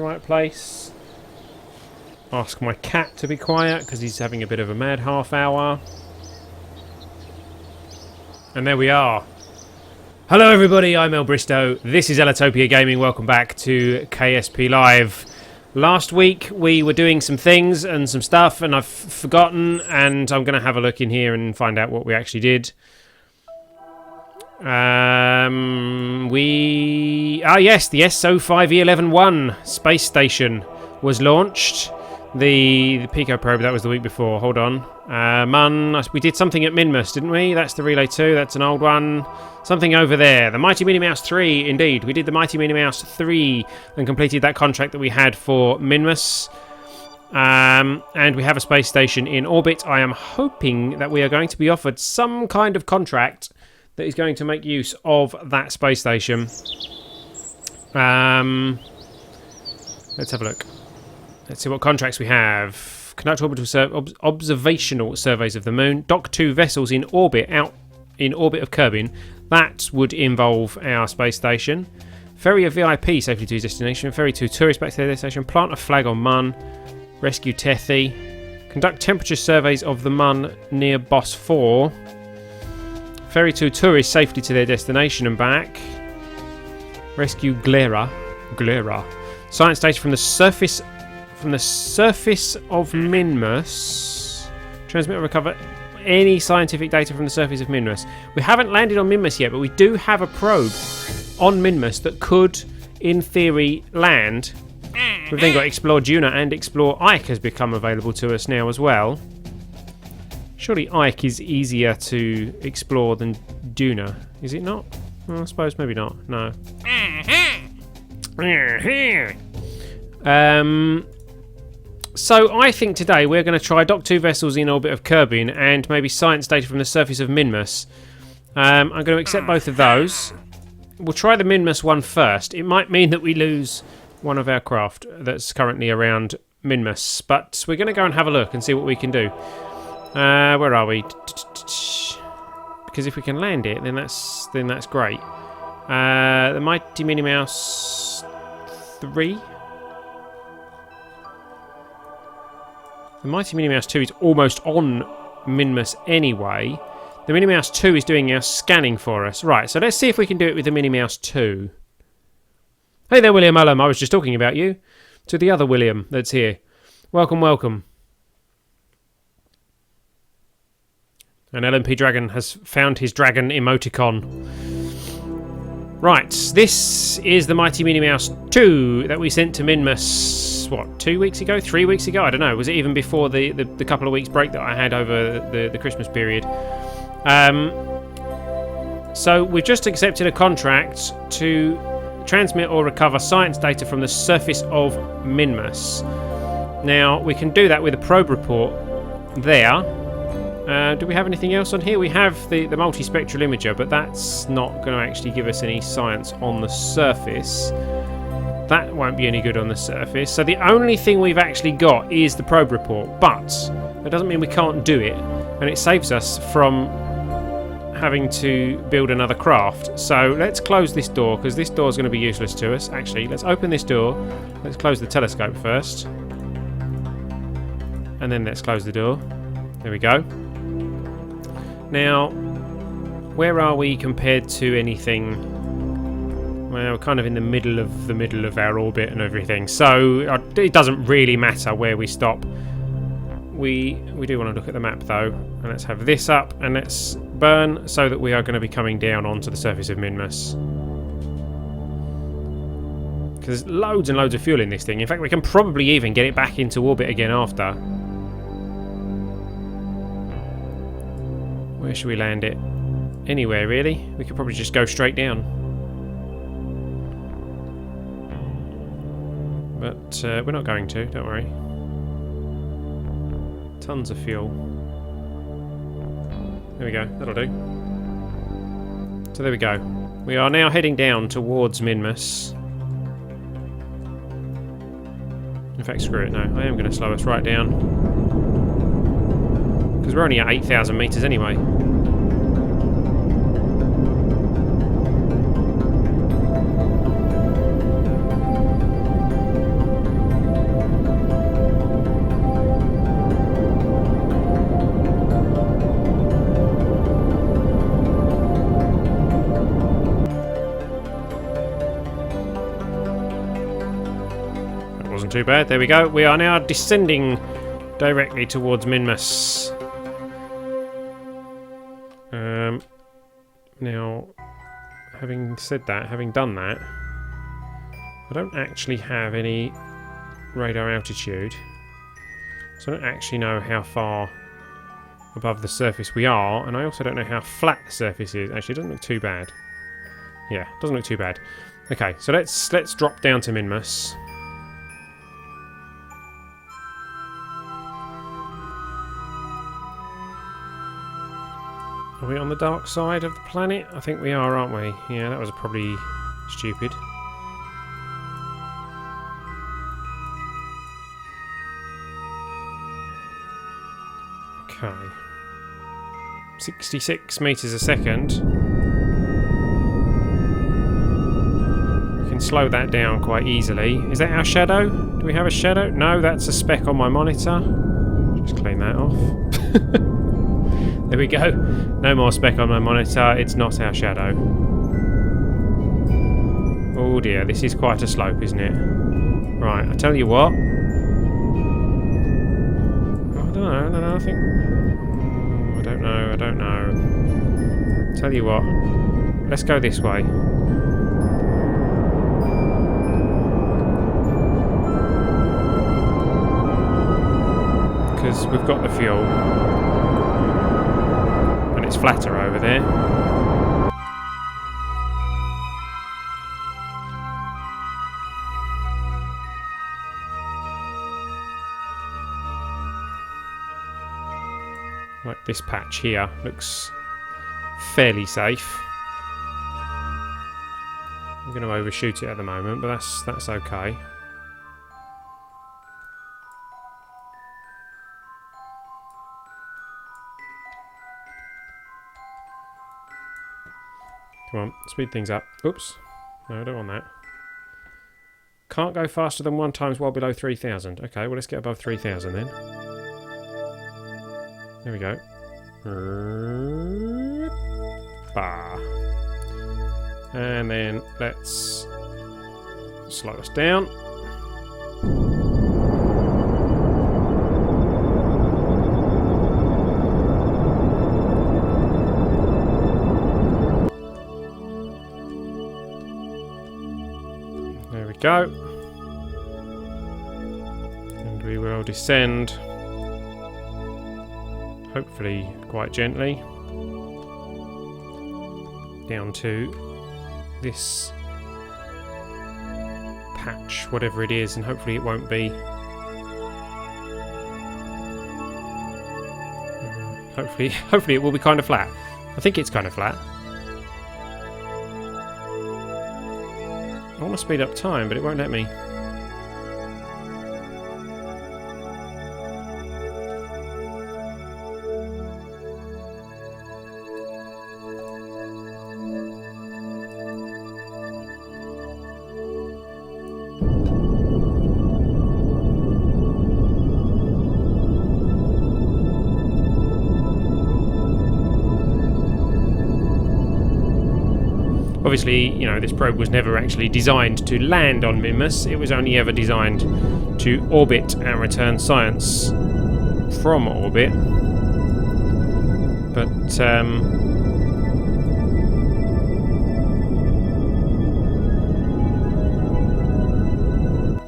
Right place. Ask my cat to be quiet because he's having a bit of a mad half hour. And there we are. Hello everybody, I'm El Bristow. This is Ellitopia Gaming. Welcome back to KSP Live. Last week we were doing some things and some stuff and I've forgotten, and I'm going to have a look in here and find out what we actually did. Yes, the S05E12 space station was launched. The Pico probe, that was the week before. Hold on. We did something at Minmus, didn't we? That's the Relay 2, that's an old one. Something over there. The Mighty Minnie Mouse 3, indeed. We did the Mighty Minnie Mouse 3 and completed that contract that we had for Minmus. And we have a space station in orbit. I am hoping that we are going to be offered some kind of contract that is going to make use of that space station. Let's have a look. Let's see what contracts we have. Conduct orbital observational surveys of the moon. Dock 2 vessels in orbit of Kerbin. That would involve our space station. Ferry a VIP safely to his destination. Ferry 2 tourists back to their destination. Plant a flag on Mun. Rescue Tethy. Conduct temperature surveys of the Mun near Boss 4. Ferry 2 tourists safely to their destination and back. Rescue Glera. Science data from the surface of Minmus. Transmit or recover any scientific data from the surface of Minmus. We haven't landed on Minmus yet, but we do have a probe on Minmus that could, in theory, land. We've then got Explore Juna and Explore Ike has become available to us now as well. Surely Ike is easier to explore than Juna, is it not? Well, I suppose maybe not. No. So I think today we're going to try Dock 2 vessels in orbit of Kerbin and maybe science data from the surface of Minmus. I'm going to accept both of those. We'll try the Minmus one first. It might mean that we lose one of our craft that's currently around Minmus, but we're going to go and have a look and see what we can do. Where are we? Because if we can land it, then that's great. The Mighty Minnie Mouse 3. The Mighty Minnie Mouse 2 is almost on Minmus anyway. The Minnie Mouse 2 is doing our scanning for us. Right, so let's see if we can do it with the Minnie Mouse 2. Hey there, William Ullum. I was just talking about you to the other William that's here. Welcome, welcome. And LMP Dragon has found his dragon emoticon. Right, this is the Mighty Minnie Mouse 2 that we sent to Minmus, what, 2 weeks ago? 3 weeks ago? I don't know. Was it even before the couple of weeks break that I had over the Christmas period? So we've just accepted a contract to transmit or recover science data from the surface of Minmus. Now, we can do that with a probe report there. Do we have anything else on here? We have the multispectral imager, but that's not going to actually give us any science on the surface. That won't be any good on the surface. So the only thing we've actually got is the probe report, but that doesn't mean we can't do it, and it saves us from having to build another craft. So let's close this door, because this door is going to be useless to us. Actually, let's open this door. Let's close the telescope first. And then let's close the door. There we go. Now, where are we compared to anything? Well, we're kind of in the middle of our orbit and everything, so it doesn't really matter where we stop. We do want to look at the map though, and let's have this up and let's burn so that we are going to be coming down onto the surface of Minmus. Because there's loads and loads of fuel in this thing. In fact, we can probably even get it back into orbit again after. Where should we land it? Anywhere, really. We could probably just go straight down. But we're not going to, don't worry. Tons of fuel. There we go, that'll do. So there we go. We are now heading down towards Minmus. In fact, screw it, no. I am going to slow us right down. Because we're only at 8,000 metres anyway. wasn't too bad. There we go. We are now descending directly towards Minmus. Now, having said that, having done that, I don't actually have any radar altitude, so I don't actually know how far above the surface we are, and I also don't know how flat the surface is. Actually, it doesn't look too bad. Yeah, it doesn't look too bad. Okay, so let's drop down to Minmus. Are we on the dark side of the planet? I think we are, aren't we? Yeah, that was probably stupid. Okay. 66 meters a second. We can slow that down quite easily. Is that our shadow? Do we have a shadow? No, that's a speck on my monitor. Just clean that off. There we go. No more speck on my monitor. It's not our shadow. Oh dear, this is quite a slope, isn't it? Right, I tell you what. I don't know, I think... I don't know. Tell you what. Let's go this way. Because we've got the fuel. It's flatter over there. Like this patch here looks fairly safe. I'm going to overshoot it at the moment, but that's okay. Come on, speed things up. Oops. No, I don't want that. Can't go faster than 1 times while below 3,000. Okay, well, let's get above 3,000 then. There we go. Bah. And then let's slow us down. Go, and we will descend, hopefully quite gently, down to this patch, whatever it is, and hopefully it won't be. Hopefully it will be kind of flat. I think it's kind of flat. I want to speed up time, but it won't let me. Obviously, you know, this probe was never actually designed to land on Minmus. It was only ever designed to orbit and return science from orbit. But,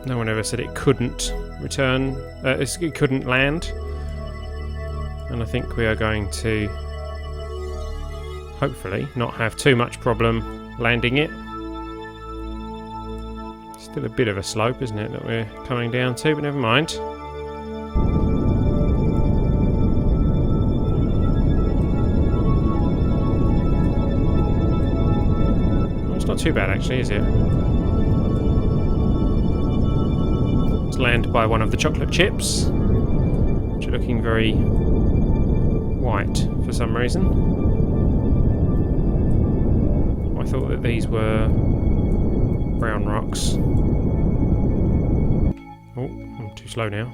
no one ever said it couldn't return, it couldn't land. And I think we are going to, hopefully, not have too much problem landing it. Still a bit of a slope, isn't it, that we're coming down to, but never mind. Well, it's not too bad actually, is it? Let's land by one of the chocolate chips, which are looking very white for some reason. I thought that these were brown rocks. Oh, I'm too slow now.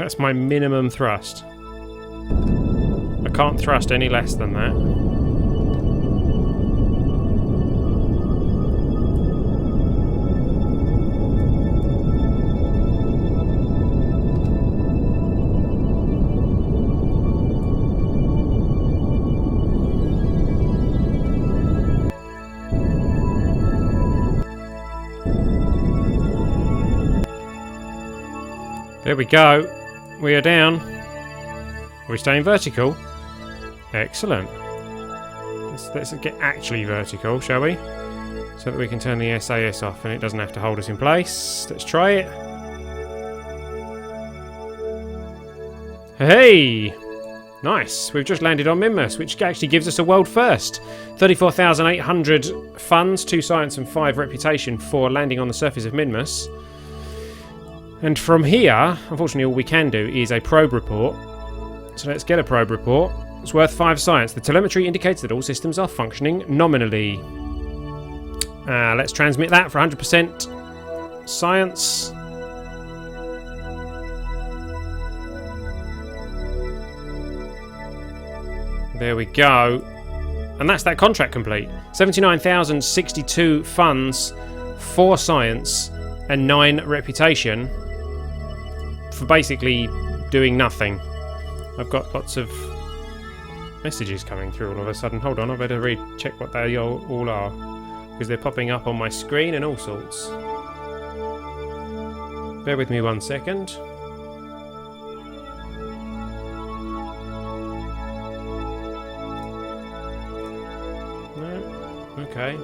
That's my minimum thrust. I can't thrust any less than that. There we go. We are down. Are we staying vertical? Excellent. Let's get actually vertical, shall we? So that we can turn the SAS off and it doesn't have to hold us in place. Let's try it. Hey! Nice. We've just landed on Minmus, which actually gives us a world first. 34,800 funds, 2 science and 5 reputation for landing on the surface of Minmus. And from here, unfortunately all we can do is a probe report. So let's get a probe report. It's worth 5 science. The telemetry indicates that all systems are functioning nominally. Let's transmit that for 100% science. There we go. And that's that contract complete. 79,062 funds, 4 science, and 9 reputation. For basically doing nothing. I've got lots of messages coming through all of a sudden. Hold on, I better check what they all are. Because they're popping up on my screen and all sorts. Bear with me 1 second. No? Okay.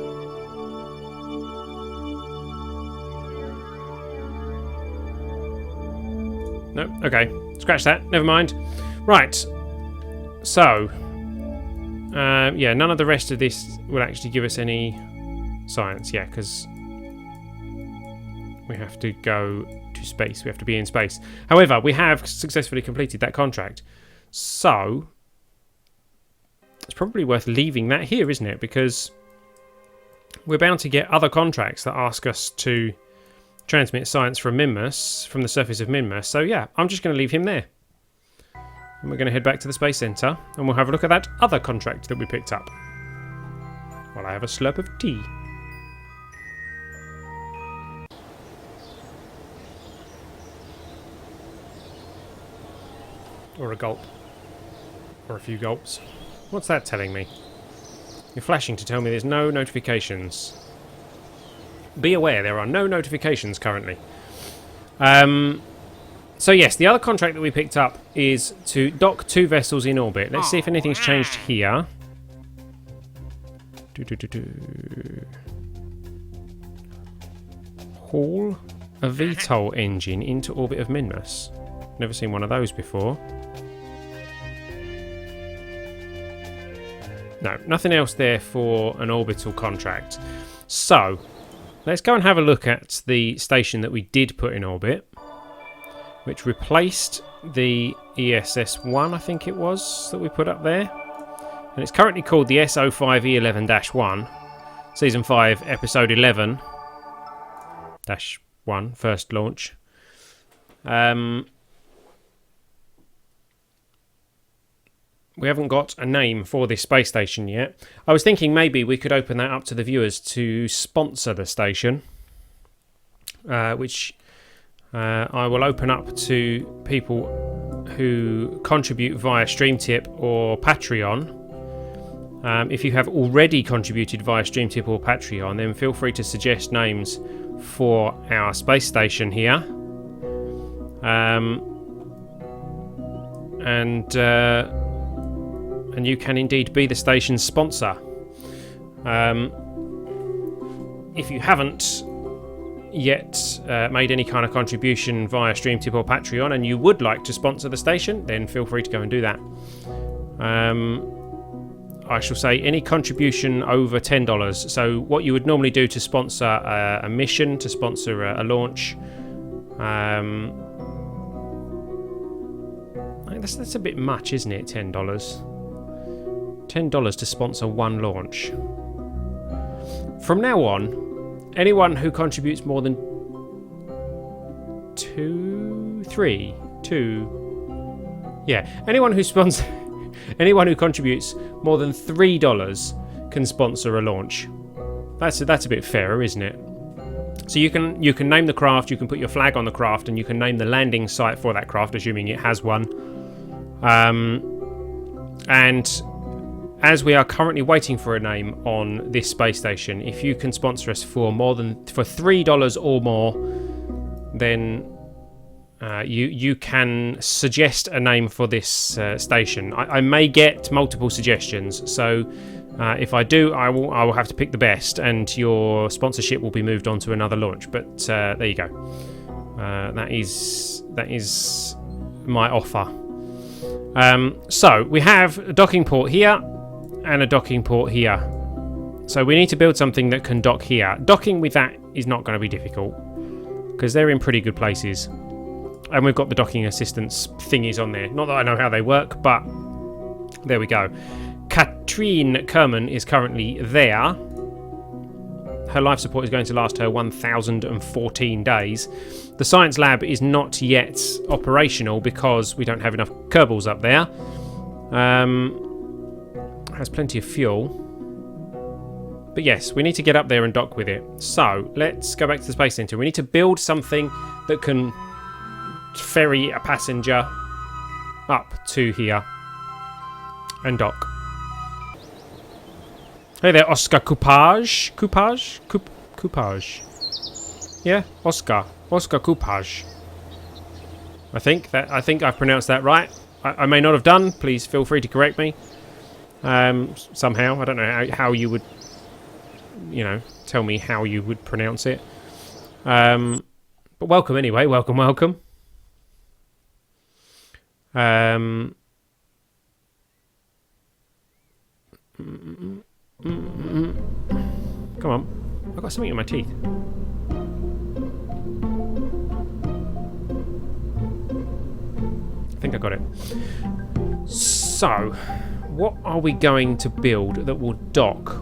No, okay. Scratch that. Never mind. Right. So, yeah, none of the rest of this will actually give us any science. Yeah, because we have to go to space. We have to be in space. However, we have successfully completed that contract. So, it's probably worth leaving that here, isn't it? Because we're bound to get other contracts that ask us to transmit science from Minmus, from the surface of Minmus. So yeah, I'm just going to leave him there. And we're going to head back to the Space Centre and we'll have a look at that other contract that we picked up. While I have a slurp of tea. Or a gulp. Or a few gulps. What's that telling me? You're flashing to tell me there's no notifications. Be aware, there are no notifications currently. So yes, the other contract that we picked up is to dock 2 vessels in orbit. Let's see if anything's changed here. Haul a VTOL engine into orbit of Minmus. Never seen one of those before. No, nothing else there for an orbital contract. So, let's go and have a look at the station that we did put in orbit, which replaced the ESS-1, I think it was, that we put up there. And it's currently called the S05E12-1, Season 5, Episode 11-1, first launch. We haven't got a name for this space station yet. I was thinking maybe we could open that up to the viewers to sponsor the station, which I will open up to people who contribute via StreamTip or Patreon. If you have already contributed via StreamTip or Patreon, then feel free to suggest names for our space station here. And you can indeed be the station's sponsor. If you haven't yet made any kind of contribution via StreamTip or Patreon and you would like to sponsor the station, then feel free to go and do that. I shall say any contribution over $10. So what you would normally do to sponsor a mission, to sponsor a launch, I think that's a bit much, isn't it? $10. $10 to sponsor one launch. From now on, anyone who contributes more than two 2. Yeah, anyone who contributes more than $3 can sponsor a launch. That's a bit fairer, isn't it? So you can name the craft, you can put your flag on the craft, and you can name the landing site for that craft, assuming it has one. And as we are currently waiting for a name on this space station, if you can sponsor us for $3 or more, then you can suggest a name for this station. I may get multiple suggestions, so if I do, I will have to pick the best, and your sponsorship will be moved on to another launch. But there you go. That is my offer. So we have a docking port here and a docking port here. So we need to build something that can dock here. Docking with that is not going to be difficult because they're in pretty good places. And we've got the docking assistance thingies on there. Not that I know how they work, but there we go. Katrine Kerman is currently there. Her life support is going to last her 1,014 days. The science lab is not yet operational because we don't have enough Kerbals up there. Has plenty of fuel. But yes, we need to get up there and dock with it. So let's go back to the Space Center. We need to build something that can ferry a passenger up to here and dock. Hey there, Oscar Coupage. Coupage. Yeah, Oscar Coupage. I think I've pronounced that right. I may not have done. Please feel free to correct me. Somehow, I don't know how you would, tell me how you would pronounce it. But welcome anyway. Welcome. Come on, I've got something in my teeth. I think I got it. So, what are we going to build that will dock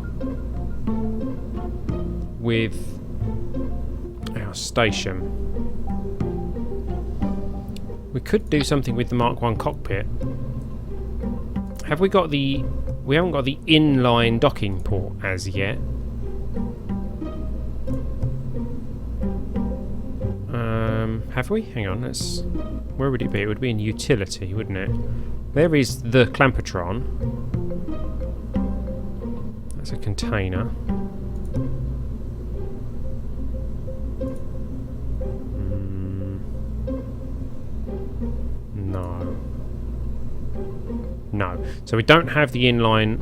with our station? We could do something with the Mark 1 cockpit. Have we got the... We haven't got the inline docking port as yet. Have we? Hang on, where would it be? It would be in utility, wouldn't it? There is the Clampertron. That's a container. No. So we don't have the inline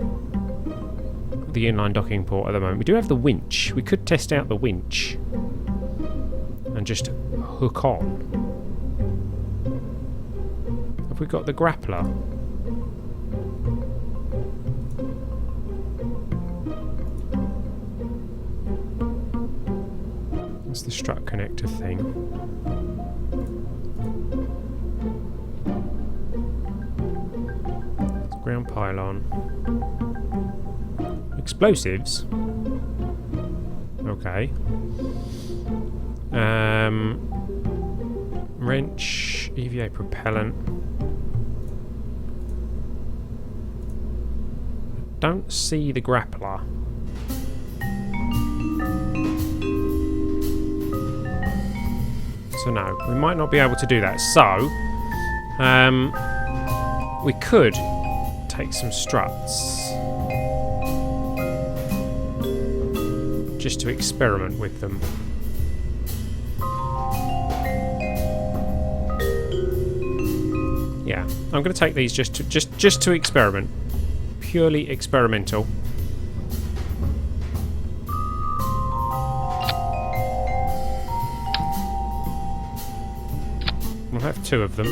docking port at the moment. We do have the winch. We could test out the winch and just hook on. Have we got the grappler? That's the strut connector thing. Ground pylon. Explosives. Okay. Wrench, EVA propellant. Don't see the grappler. So no, we might not be able to do that. So, we could take some struts just to experiment with them. Yeah, I'm going to take these just to experiment, purely experimental. We'll have 2 of them,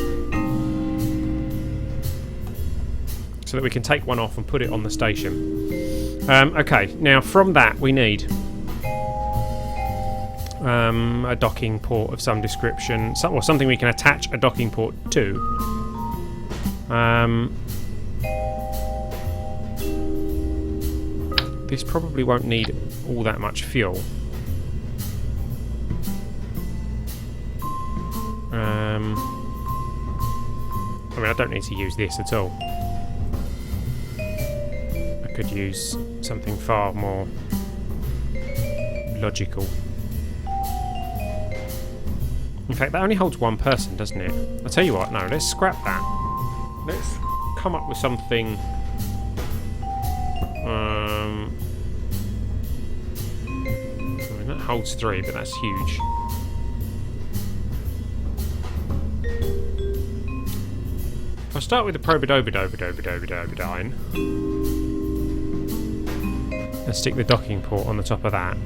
so that we can take one off and put it on the station. Okay, now from that we need a docking port of some description, or something we can attach a docking port to. This probably won't need all that much fuel. mean, I don't need to use this at all. I could use something far more logical. In fact, that only holds one person, doesn't it? I'll tell you what, no, let's scrap that. Let's come up with something... I mean, that holds 3, but that's huge. If I start with the Probidobidobidobidobidobidine and stick the docking port on the top of that,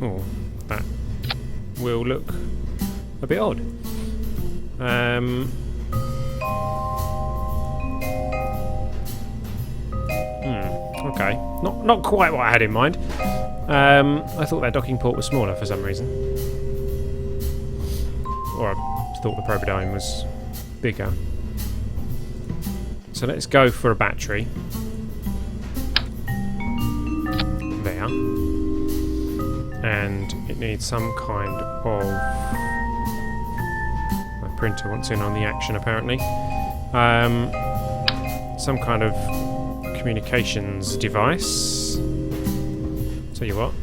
oh, that will look a bit odd. Okay, not quite what I had in mind. I thought that docking port was smaller for some reason, or I thought the Probidine was bigger. So let's go for a battery. There. And it needs some kind of... My printer wants in on the action, apparently. Some kind of communications device. Tell you what.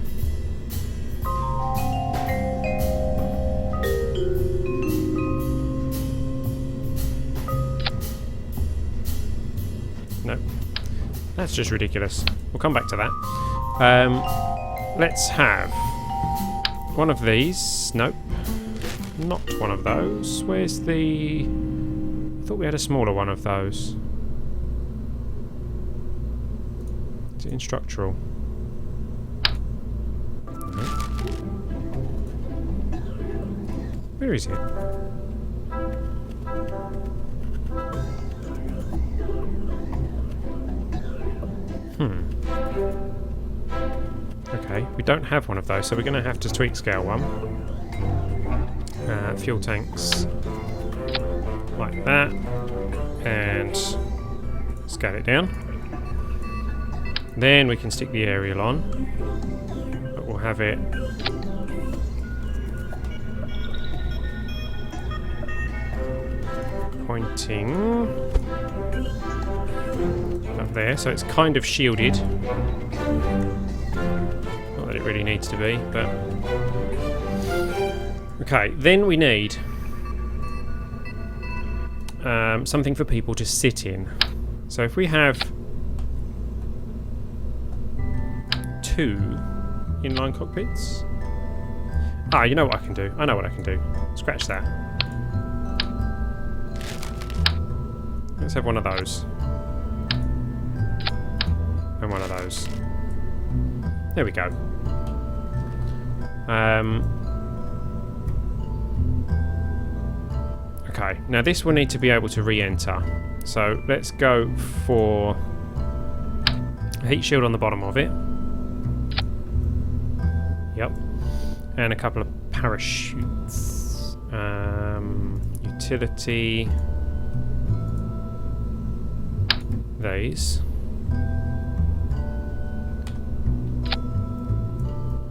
No. That's just ridiculous. We'll come back to that. Let's have one of these. Nope. Not one of those. Where's the... I thought we had a smaller one of those. Is it in structural? No. Where is it? Okay, we don't have one of those, so we're going to have to tweak scale 1. Fuel tanks like that, and scale it down. Then we can stick the aerial on, but we'll have it pointing up there, so it's kind of shielded. Not that it really needs to be, but... Okay, then we need something for people to sit in. So if we have 2 inline cockpits... Ah, you know what I can do. I know what I can do. Scratch that. Let's have one of those. And one of those. There we go. Okay, now this will need to be able to re-enter. So let's go for a heat shield on the bottom of it. Yep. And a couple of parachutes. Utility. These.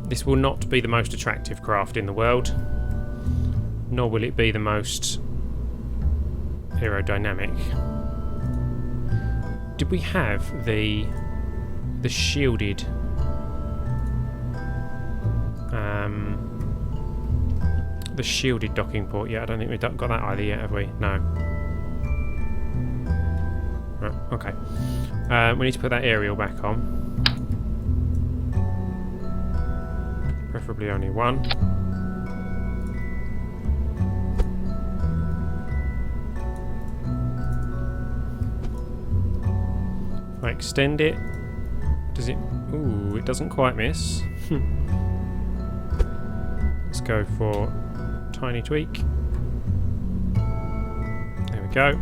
This will not be the most attractive craft in the world, nor will it be the most aerodynamic. Did we have the shielded the shielded docking port? Yeah, I don't think we've got that either yet, have we? No. Right, okay. We need to put that aerial back on. Preferably only one. If I extend it, does it... Ooh, it doesn't quite miss. Let's go for tiny tweak. There we go.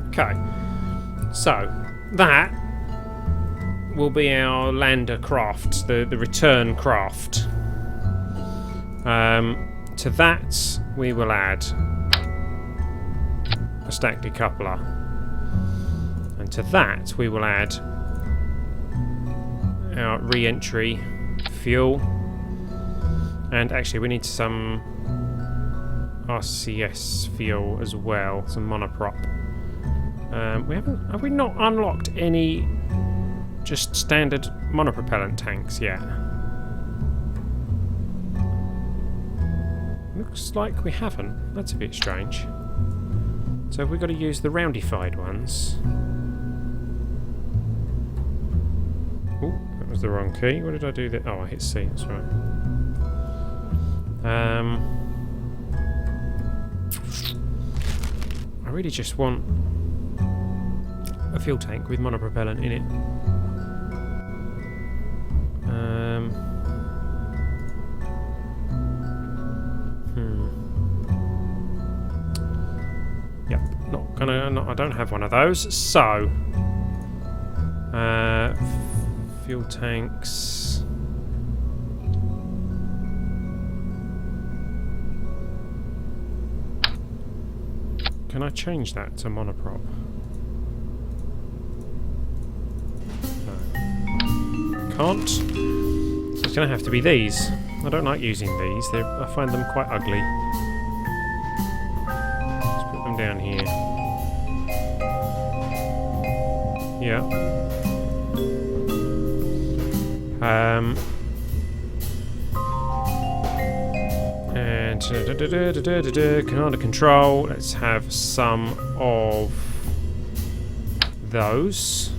Okay. So, that will be our lander craft, the return craft. To that we will add a stack decoupler, and to that we will add our re-entry fuel, and actually we need some... RCS fuel as well, some monoprop. Have we not unlocked any just standard monopropellant tanks yet? Looks like we haven't. That's a bit strange. So have we got to use the roundified ones? Oh, that was the wrong key. What did I do there? Oh, I hit C, that's right. I really just want a fuel tank with monopropellant in it. Yep, I don't have one of those. So, fuel tanks. Can I change that to monoprop? No. Can't. So it's going to have to be these. I don't like using these. I find them quite ugly. Let's put them down here. Yeah. And command and control. Let's have some of those.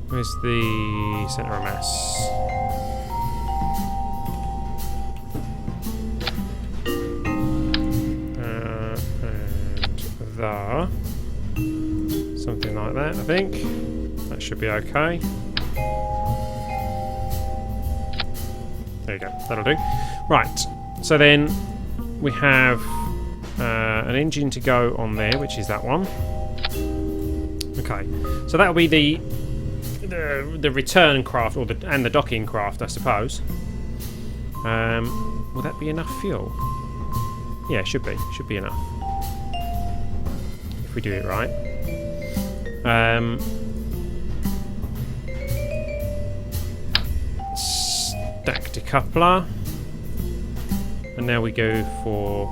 Where's the center of mass? And there. Something like that, I think. That should be okay. There you go, that'll do. Right, so then we have an engine to go on there, which is that one. Okay, so that'll be the return craft, or and the docking craft, I suppose. Will that be enough fuel? Yeah, it should be. Should be enough. If we do it right. Stack decoupler. And now we go for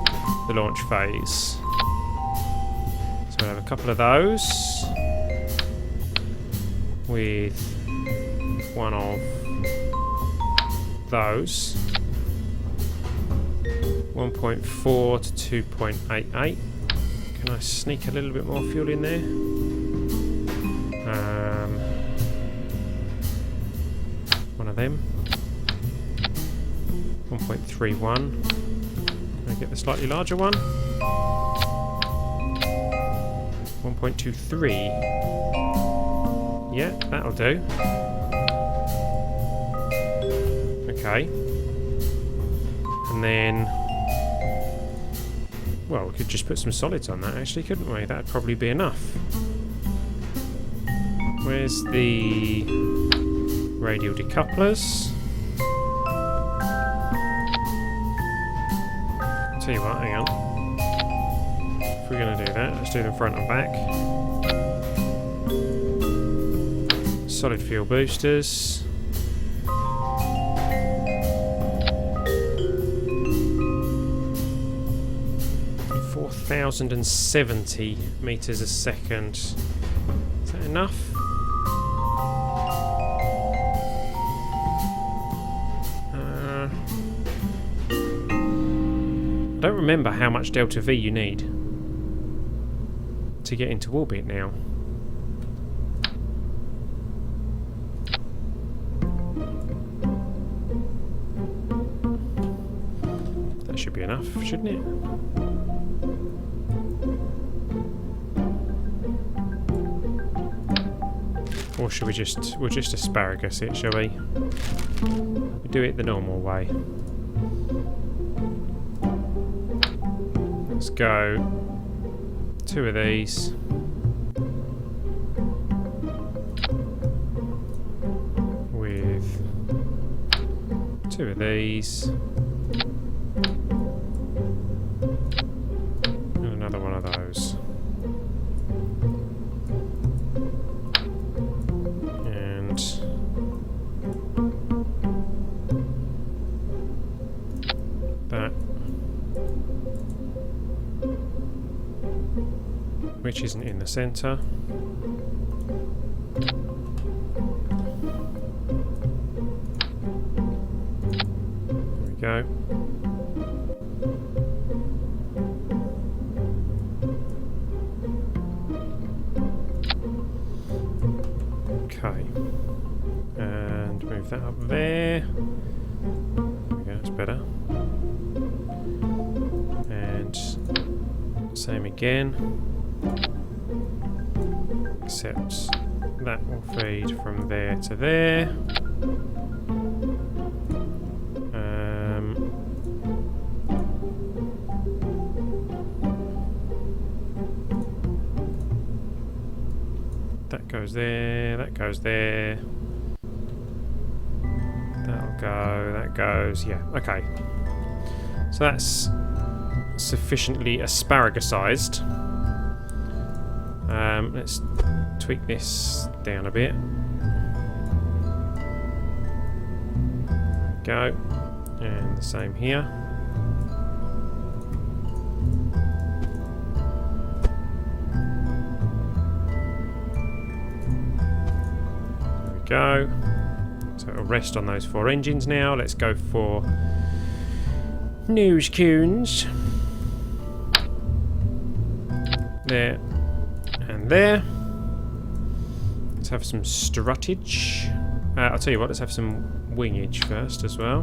the launch phase. So we have a couple of those. With one of those. 1.4 to 2.88. Can I sneak a little bit more fuel in there? One of them. 1.31. Can I get the slightly larger one? 1.23. Yeah, that'll do. Okay. And then... well, we could just put some solids on that, actually, couldn't we? That'd probably be enough. Where's the radial decouplers? Tell you what, hang on. If we're going to do that, let's do them front and back. Solid fuel boosters. .470 meters a second. Is that enough? I don't remember how much delta V you need to get into orbit now. That should be enough, shouldn't it? Or should we'll just asparagus it, shall we? We do it the normal way. Let's go 2 of these. With 2 of these. And another one of those. And that. which isn't in the centre. There we go. Okay. And move that up there. There we go, that's better. And same again. Except that will feed from there to there. That goes there, that goes there. That'll go, that goes, yeah, okay. So that's sufficiently asparagus-sized. Let's tweak this down a bit. There we go. And the same here. There we go. So it'll rest on those 4 engines now. Let's go for nose cones. There and there. Let's have some struttage. I'll tell you what, let's have some wingage first as well.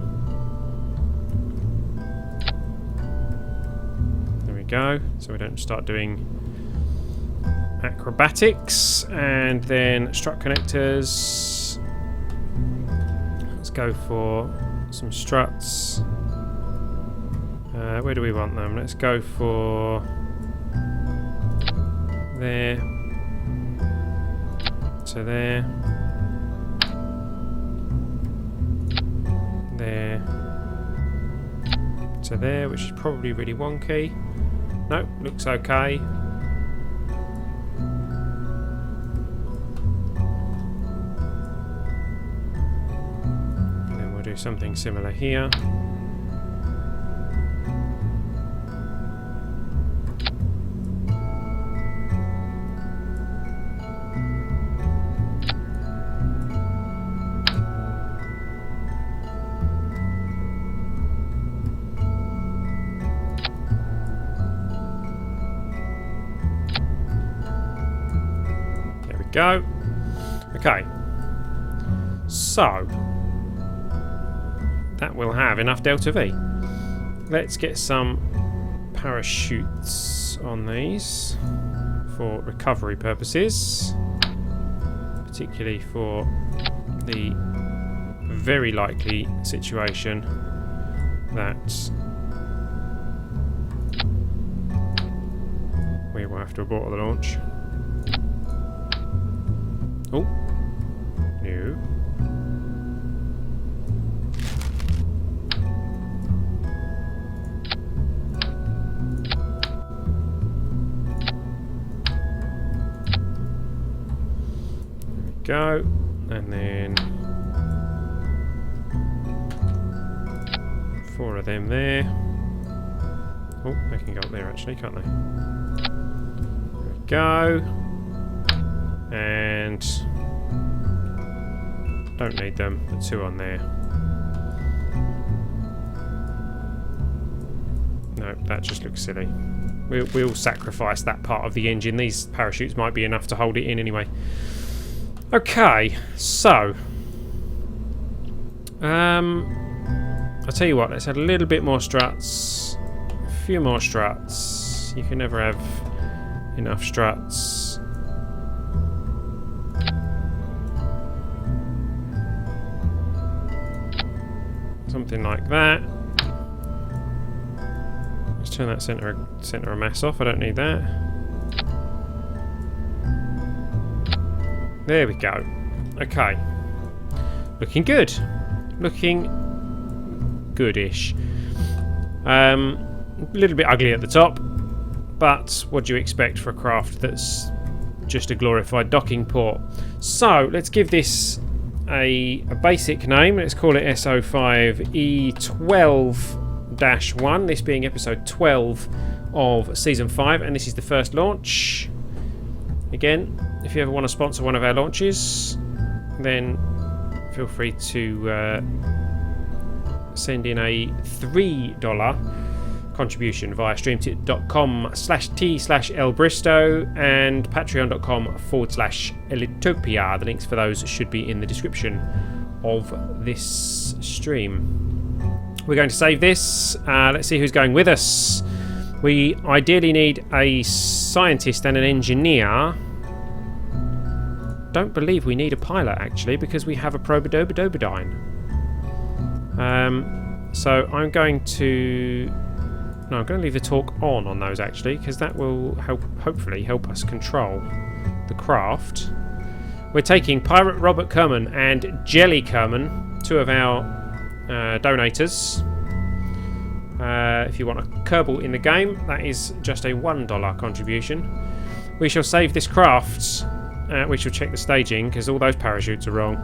There we go. So we don't start doing acrobatics. And then strut connectors. Let's go for some struts. Where do we want them? Let's go for there to there, there to there, which is probably really wonky. Nope, looks okay. And then we'll do something similar here. Go. Okay. So that will have enough delta V. Let's get some parachutes on these for recovery purposes, particularly for the very likely situation that we will have to abort the launch. Oh, no. There we go. And then 4 of them there. Oh, they can go up there actually, can't they? There we go. And don't need them, but 2 on there. No, that just looks silly. We'll sacrifice that part of the engine. These parachutes might be enough to hold it in anyway. Okay, so I'll tell you what, let's add a little bit more struts, a few more struts. You can never have enough struts. Something like that. Let's turn that centre of mass off. I don't need that. There we go. Okay. Looking good. Looking goodish. A little bit ugly at the top, but what do you expect for a craft that's just a glorified docking port? So let's give this a basic name. Let's call it S05E12-1, this being episode 12 of season 5, and this is the first launch. Again, if you ever want to sponsor one of our launches, then feel free to send in a $3 contribution via streamtit.com/t/lbristow and patreon.com/Ellitopia. The links for those should be in the description of this stream. We're going to save this. Let's see who's going with us. We ideally need a scientist and an engineer. Don't believe we need a pilot actually, because we have a Probodobodobodine. So I'm going to leave the talk on those actually, because that will hopefully help us control the craft. We're taking Pirate Robert Kerman and Jelly Kerman, two of our donators. If you want a Kerbal in the game, that is just a $1 contribution. We shall save this craft. We shall check the staging, because all those parachutes are wrong.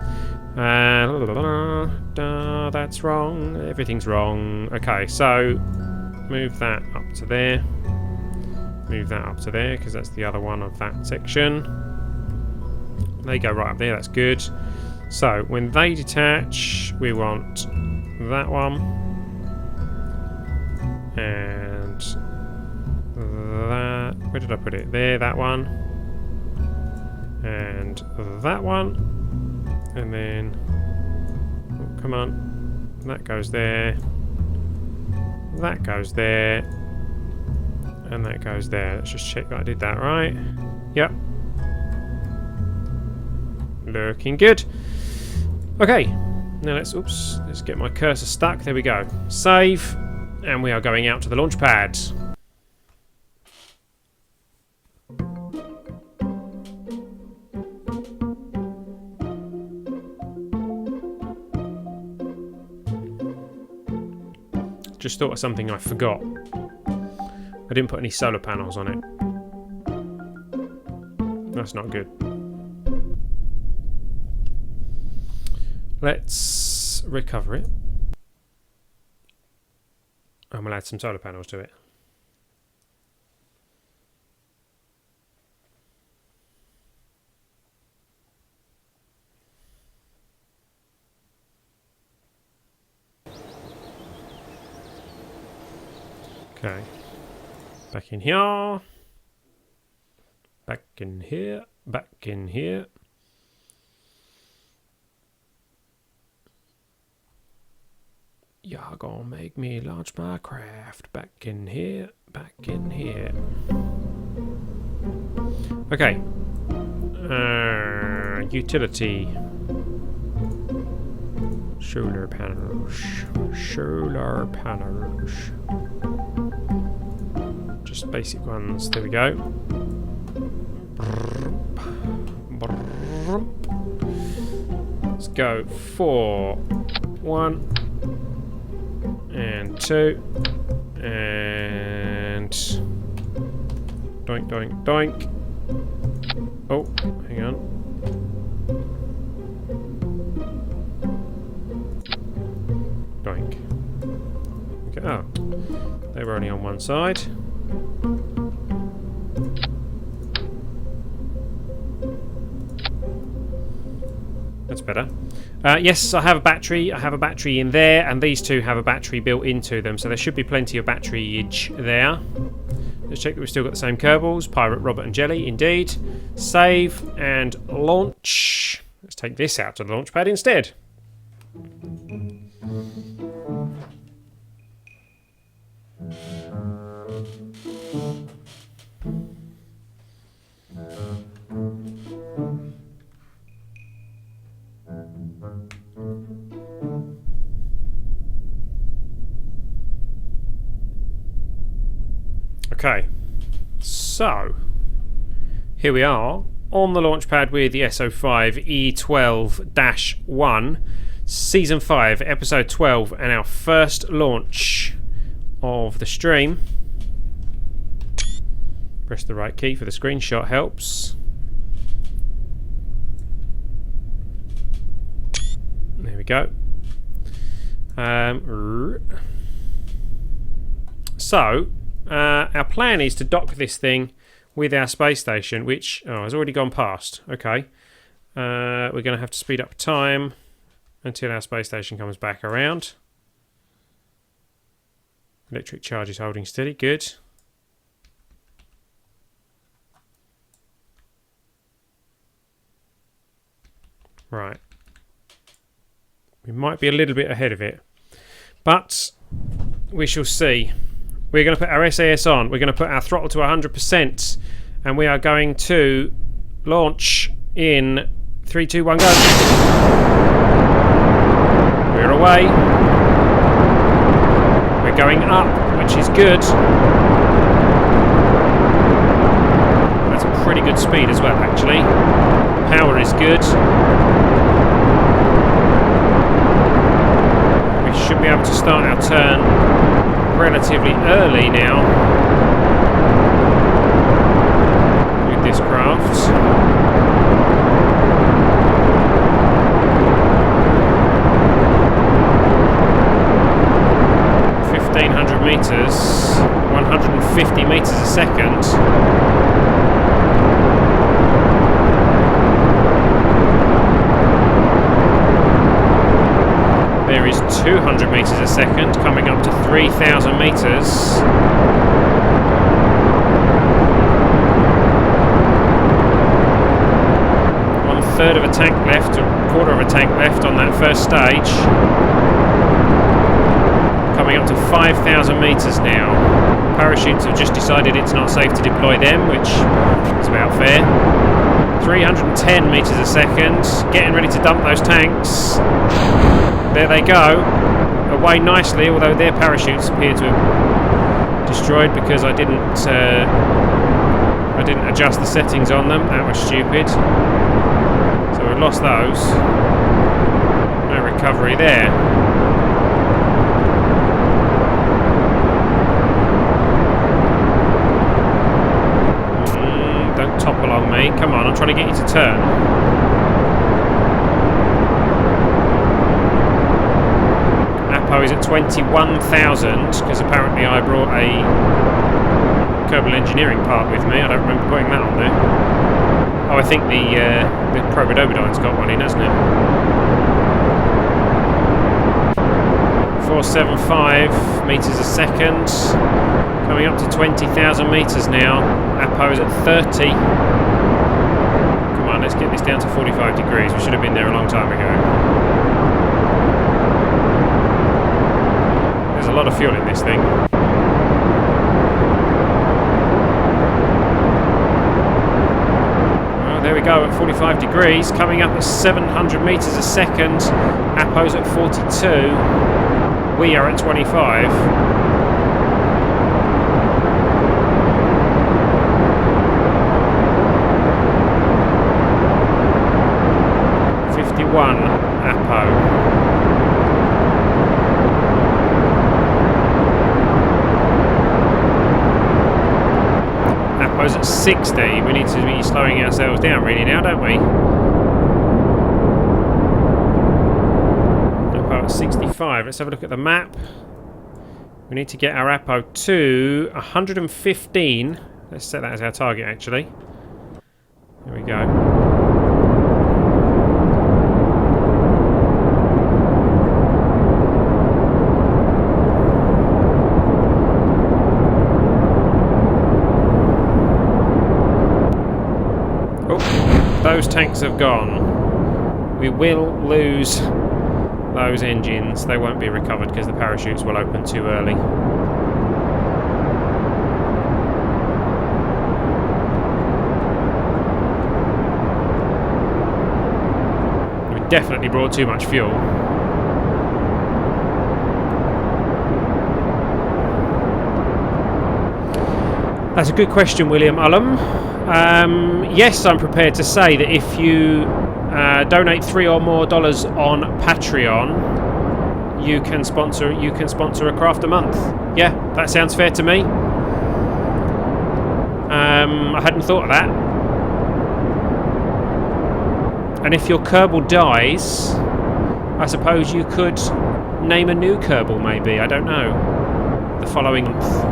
That's wrong. Everything's wrong. Okay, so move that up to there. Move that up to there, because that's the other one of that section. They go right up there. That's good. So when they detach, we want that one. And that. Where did I put it? There, that one. And that one. And then. Oh, come on. That goes there. That goes there. And that goes there. Let's just check that I did that right. Yep. Looking good. Okay. Now let's get my cursor stuck. There we go. Save. And we are going out to the launch pad. Just thought of something I forgot. I didn't put any solar panels on it. That's not good. Let's recover it. And we'll add some solar panels to it. Okay. Back in here. Back in here. Back in here. You're gonna make me launch my craft. Back in here. Back in here. Okay. Utility. Solar panels. Solar panels. Just basic ones. There we go. Let's go for 1 and 2 and doink doink doink. Oh, hang on. Doink. Okay. Oh, they were only on one side. That's better. Yes, I have a battery. I have a battery in there, and these two have a battery built into them, so there should be plenty of batteryage there. Let's check that we've still got the same Kerbals. Pirate, Robert, and Jelly, indeed. Save and launch. Let's take this out to the launch pad instead. Okay, so here we are on the launch pad with the S05E12-1, Season 5, Episode 12, and our first launch of the stream. Press the right key for the screenshot, helps. There we go. So, our plan is to dock this thing with our space station, which has already gone past. Okay. We're going to have to speed up time until our space station comes back around. Electric charge is holding steady. Good. Right. We might be a little bit ahead of it, but we shall see. We're going to put our SAS on. We're going to put our throttle to 100%, and we are going to launch in 3, 2, 1, go. We're away. We're going up, which is good. That's a pretty good speed as well, actually. Power is good. We should be able to start our turn relatively early now with this craft. Meters, 150 meters a second. There is 200 meters a second, coming up to 3,000 meters. One third of a tank left, a quarter of a tank left on that first stage. Coming up to 5,000 metres now. Parachutes have just decided it's not safe to deploy them, which is about fair. 310 metres a second. Getting ready to dump those tanks. There they go. Away nicely, although their parachutes appear to have destroyed because I didn't adjust the settings on them. That was stupid. So we lost those. No recovery there. Topple on me. Come on, I'm trying to get you to turn. Apo is at 21,000 because apparently I brought a Kerbal Engineering part with me. I don't remember putting that on there. Oh, I think the Probodobodyne's got one in, hasn't it? 475 meters a second. Coming up to 20,000 meters now. Apo is at 30. Come on, let's get this down to 45 degrees. We should have been there a long time ago. There's a lot of fuel in this thing. Well, there we go at 45 degrees. Coming up at 700 meters a second. Apo's at 42. We are at 25. 1 Apo. Apo's at 60. We need to be slowing ourselves down really now, don't we? Apo at 65. Let's have a look at the map. We need to get our Apo to 115. Let's set that as our target actually. There we go. Those tanks have gone. We will lose those engines. They won't be recovered because the parachutes will open too early. We definitely brought too much fuel. That's a good question, William Ullum. Yes, I'm prepared to say that if you donate $3 or more on Patreon, you can sponsor a craft a month. Yeah, that sounds fair to me. I hadn't thought of that. And if your Kerbal dies, I suppose you could name a new Kerbal, maybe. I don't know. The following month.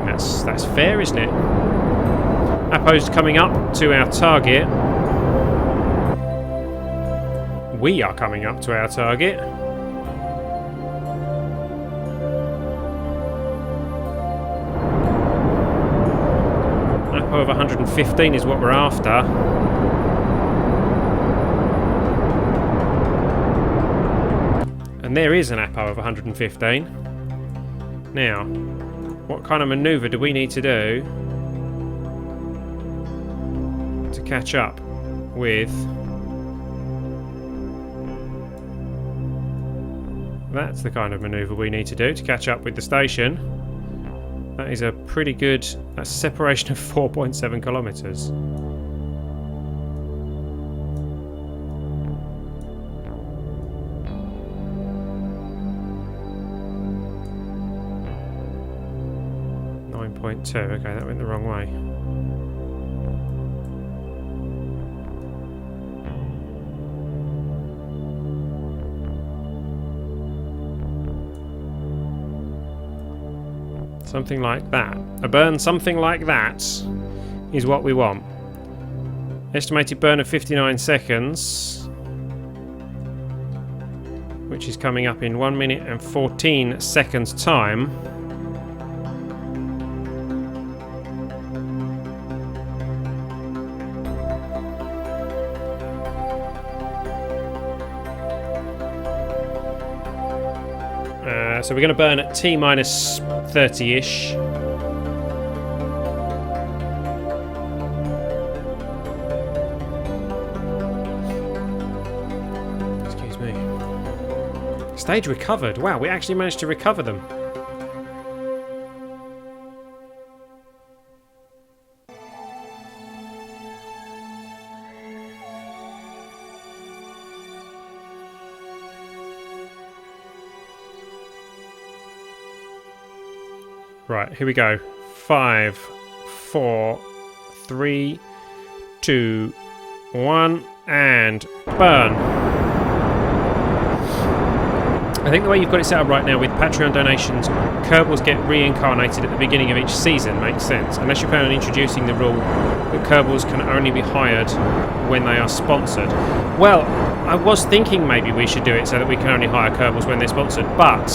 think that's fair, isn't it? Apo's coming up to our target. We are coming up to our target. Apo of 115 is what we're after. And there is an Apo of 115. Now, what kind of manoeuvre do we need to do to catch up with... That's the kind of manoeuvre we need to do to catch up with the station. That is a pretty good... That's a separation of 4.7 kilometres. Okay, that went the wrong way. Something like that. A burn something like that is what we want. Estimated burn of 59 seconds, which is coming up in 1 minute and 14 seconds time. So we're going to burn at T minus 30-ish. Excuse me. Stage recovered. Wow, we actually managed to recover them. Right, here we go. 5, 4, 3, 2, 1, and burn. I think the way you've got it set up right now with Patreon donations, Kerbals get reincarnated at the beginning of each season makes sense, unless you plan on introducing the rule that Kerbals can only be hired when they are sponsored. Well, I was thinking maybe we should do it so that we can only hire Kerbals when they're sponsored, but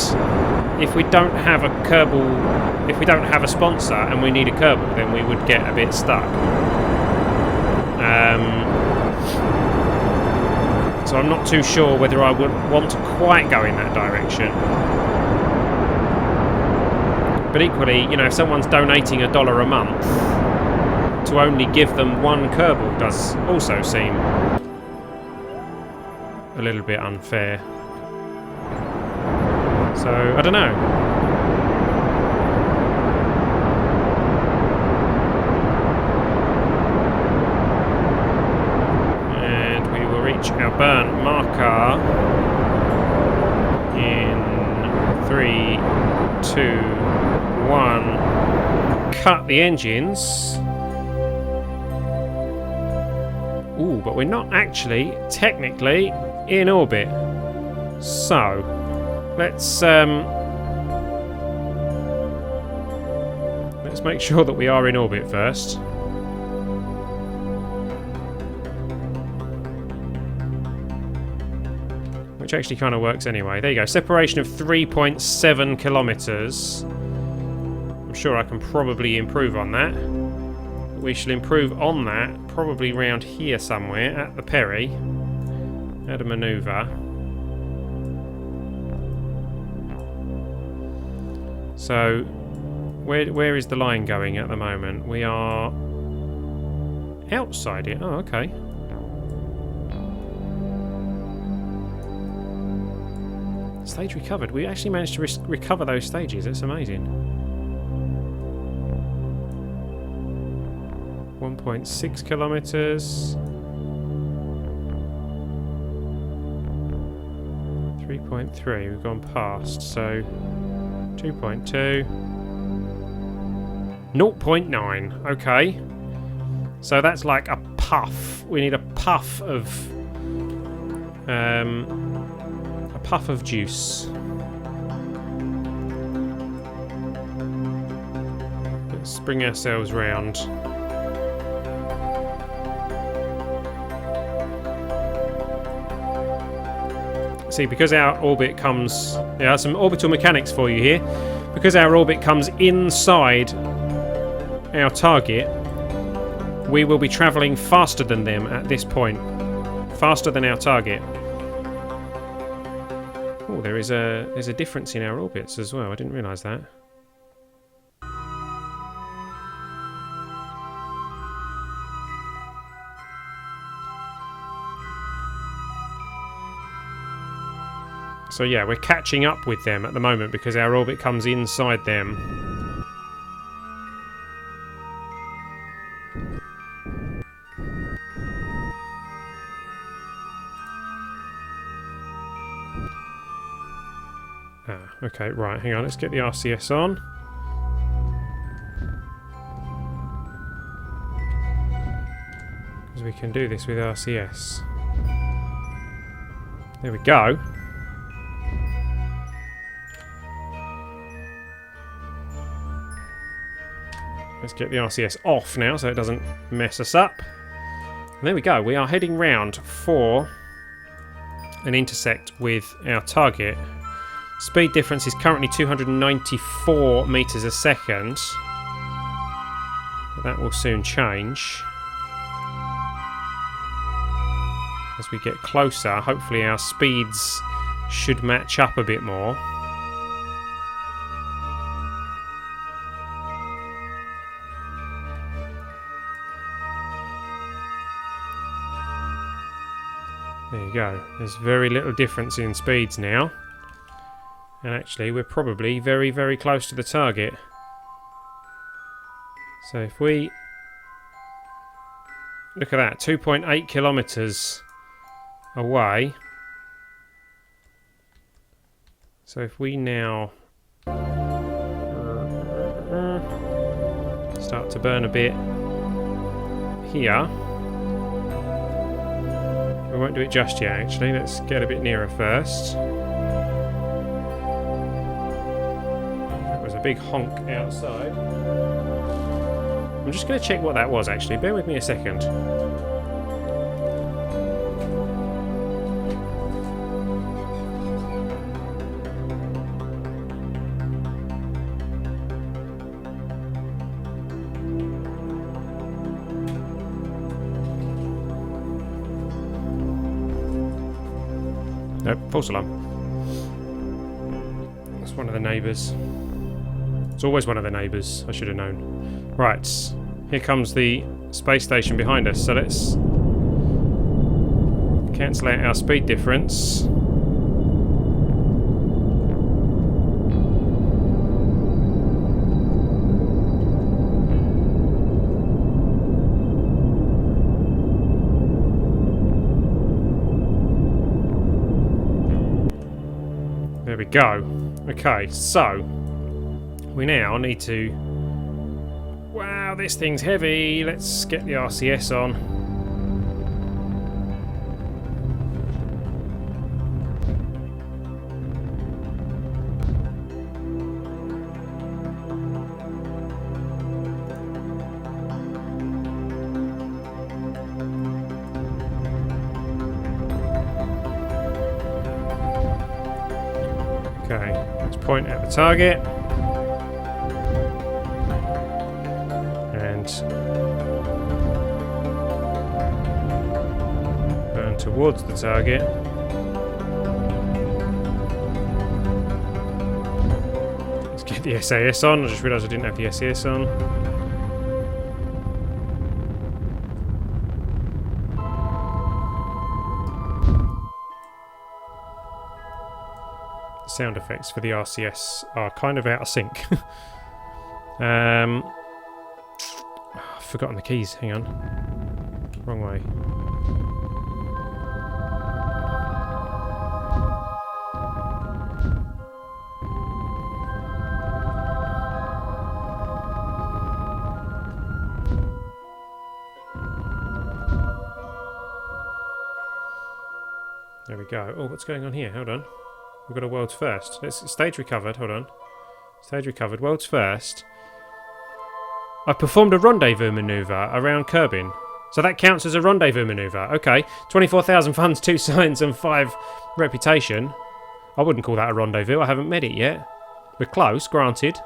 if we don't have a Kerbal, if we don't have a sponsor and we need a Kerbal, then we would get a bit stuck. So I'm not too sure whether I would want to quite go in that direction. But equally, you know, if someone's donating $1 a month, to only give them one Kerbal does also seem a little bit unfair. So, I don't know. Our burn marker in 3, 2, 1. Cut the engines. Ooh, but we're not actually technically in orbit. So let's make sure that we are in orbit first. Which actually kind of works anyway. There you go. Separation of 3.7 kilometres. I'm sure I can probably improve on that. We shall improve on that probably round here somewhere at the Perry. Add a manoeuvre. So, where is the line going at the moment? We are outside it. Oh, okay. Stage recovered. We actually managed to recover those stages. That's amazing. 1.6 kilometres. 3.3. We've gone past. So 2.2. 0.9. Okay. So that's like a puff. We need a puff of juice. Let's bring ourselves round. See, because our orbit comes... Yeah, some orbital mechanics for you here. Because our orbit comes inside our target, we will be travelling faster than them at this point. Faster than our target. Oh, there's a difference in our orbits as well. I didn't realise that. So yeah, we're catching up with them at the moment because our orbit comes inside them. Ah, okay, right, hang on, let's get the RCS on. Because we can do this with RCS. There we go. Let's get the RCS off now so it doesn't mess us up. And there we go. We are heading round for an intersect with our target. Speed difference is currently 294 meters a second. But that will soon change. As we get closer, hopefully our speeds should match up a bit more. There you go. There's very little difference in speeds now. And actually, we're probably very, very close to the target. So if we... Look at that, 2.8 kilometers away. So if we now... start to burn a bit here. We won't do it just yet, actually. Let's get a bit nearer first. That was a big honk outside. I'm just going to check what that was, actually. Bear with me a second. Nope, false alarm. That's one of the neighbours. It's always one of the neighbours. I should have known. Right, here comes the space station behind us. So let's cancel out our speed difference. There we go. Okay, so we now need to... Wow, this thing's heavy. Let's get the RCS on. Okay, let's point at the target. And burn towards the target. Let's get the SAS on. I just realised I didn't have the SAS on. Sound effects for the RCS are kind of out of sync. I've forgotten the keys. Hang on. Wrong way. There we go. Oh, what's going on here? Hold on. We've got a world's first. Let's stage recovered. Hold on. Stage recovered. World's first. I performed a rendezvous manoeuvre around Kerbin. So that counts as a rendezvous manoeuvre. Okay. 24,000 funds, 2 science, and 5 reputation. I wouldn't call that a rendezvous. I haven't met it yet. We're close, granted.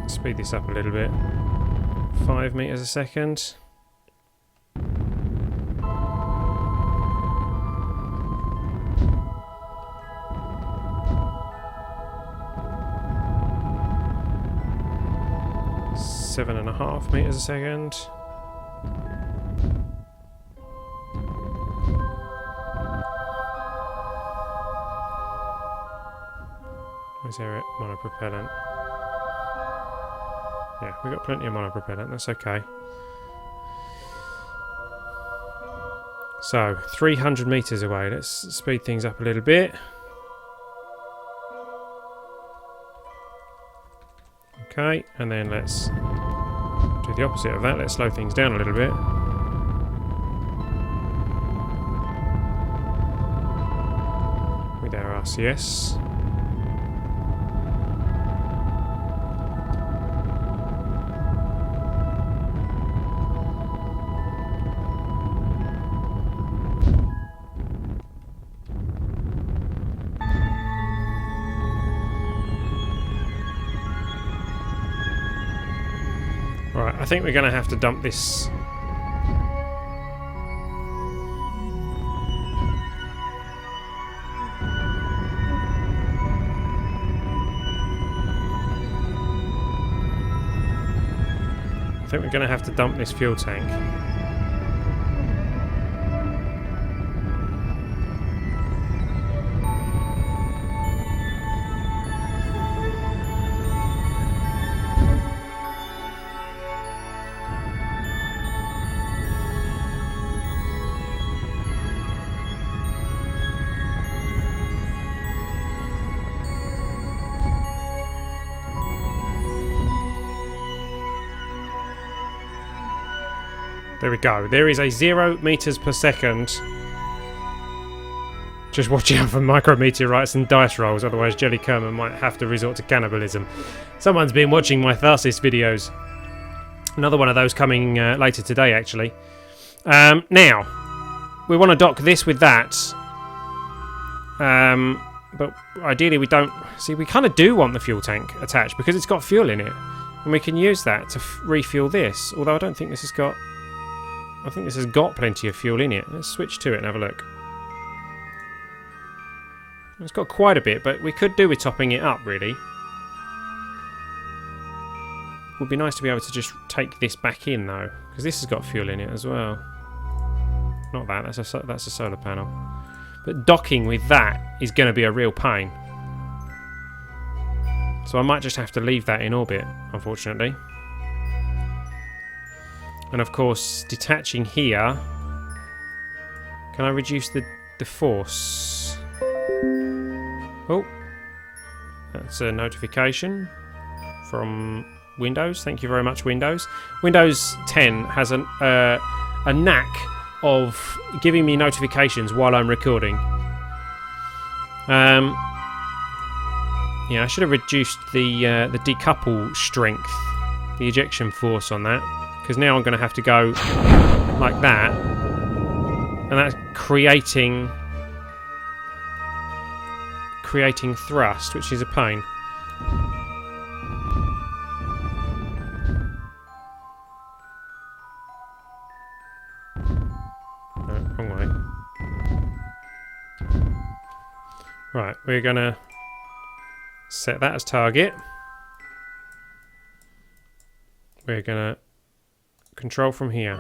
Speed this up a little bit. 5 meters a second. Seven and a half meters a second. Is there a monopropellant? Yeah, we've got plenty of monopropellant, that's okay. So, 300 meters away. Let's speed things up a little bit. Okay, and then let's do the opposite of that. Let's slow things down a little bit. With our RCS. Right, I think we're going to have to dump this. I think we're going to have to dump this fuel tank. There we go. There is a 0 meters per second. Just watch out for micrometeorites and dice rolls, otherwise Jelly Kerman might have to resort to cannibalism. Someone's been watching my Tharsis videos. Another one of those coming later today, actually. Now, we want to dock this with that. But ideally we don't... See, we kind of do want the fuel tank attached because it's got fuel in it. And we can use that to refuel this. Although I don't think this has got... I think this has got plenty of fuel in it. Let's switch to it and have a look. It's got quite a bit, but we could do with topping it up, really. Would be nice to be able to just take this back in, though, because this has got fuel in it as well. Not that, that's a solar panel. But docking with that is going to be a real pain. So I might just have to leave that in orbit, unfortunately. And of course, detaching here... Can I reduce the force? Oh. That's a notification from Windows. Thank you very much, Windows. Windows 10 has a knack of giving me notifications while I'm recording. Yeah, I should have reduced the decouple strength, the ejection force on that. Because now I'm going to have to go like that, and that's creating thrust, which is a pain. No, wrong way. Right, we're going to set that as target. We're going to control from here.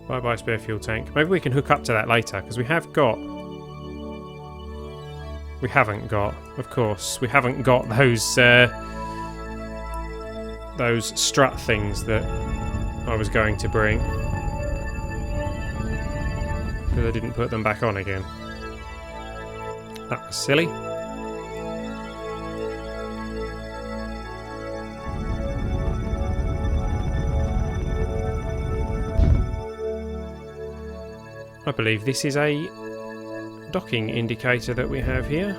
Bye-bye spare fuel tank. Maybe we can hook up to that later, because we have got... We haven't got, of course, we haven't got those strut things that I was going to bring. Because I didn't put them back on again. That was silly. I believe this is a docking indicator that we have here.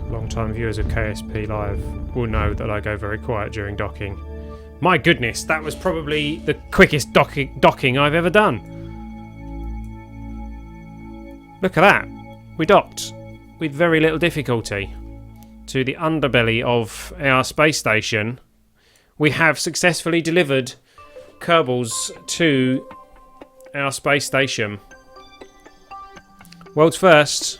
Long-time viewers of KSP Live will know that I go very quiet during docking. My goodness, that was probably the quickest docking I've ever done. Look at that. We docked with very little difficulty to the underbelly of our space station. We have successfully delivered Kerbals to our space station. World's first.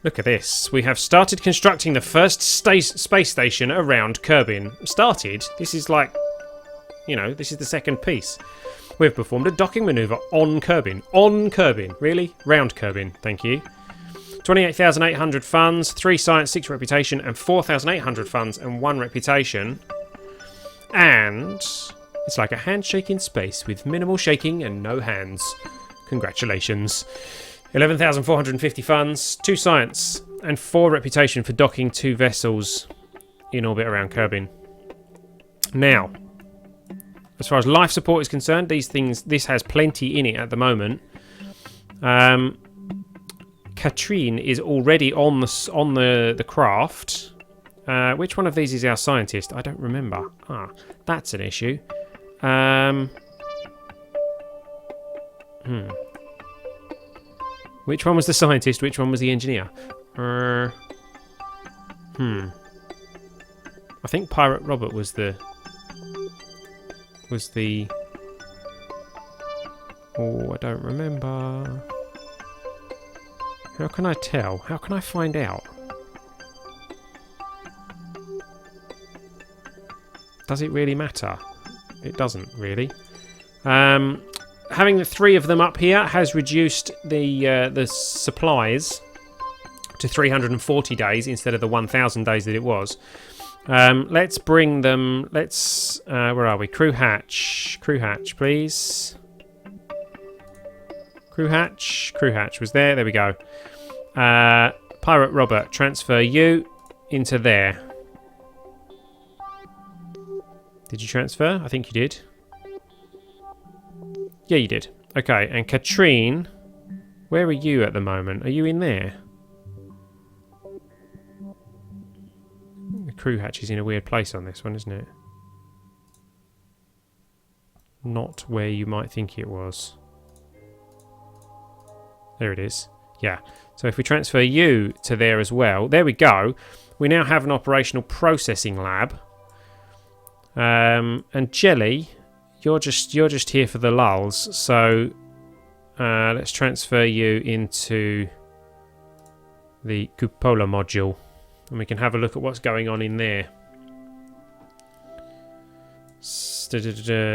Look at this. We have started constructing the first space station around Kerbin. Started? This is like, you know, this is the second piece. We've performed a docking manoeuvre on Kerbin. On Kerbin. Really? Round Kerbin. Thank you. 28,800 funds, 3 science, 6 reputation, and 4,800 funds and 1 reputation. And it's like a handshake in space with minimal shaking and no hands. Congratulations. 11,450 funds, 2 science, and 4 reputation for docking 2 vessels in orbit around Kerbin. Now, as far as life support is concerned, this has plenty in it at the moment. Katrine is already on the craft. Which one of these is our scientist? I don't remember. That's an issue. Which one was the scientist? Which one was the engineer? I think Pirate Robert was the... Oh, I don't remember. How can I tell? How can I find out? Does it really matter? It doesn't really. Having the 3 of them up here has reduced the supplies to 340 days instead of the 1,000 days that it was. Let's bring them. Let's. Where are we? Crew hatch, please. Crew hatch was there. There we go. Pirate Robert, transfer you into there. Did you transfer? I think you did. Yeah, you did. Okay, and Katrine, where are you at the moment? Are you in there? The crew hatch is in a weird place on this one, isn't it? Not where you might think it was. There it is. Yeah. So if we transfer you to there as well, there we go. We now have an operational processing lab. And Jelly, you're just here for the lulls. So let's transfer you into the cupola module, and we can have a look at what's going on in there.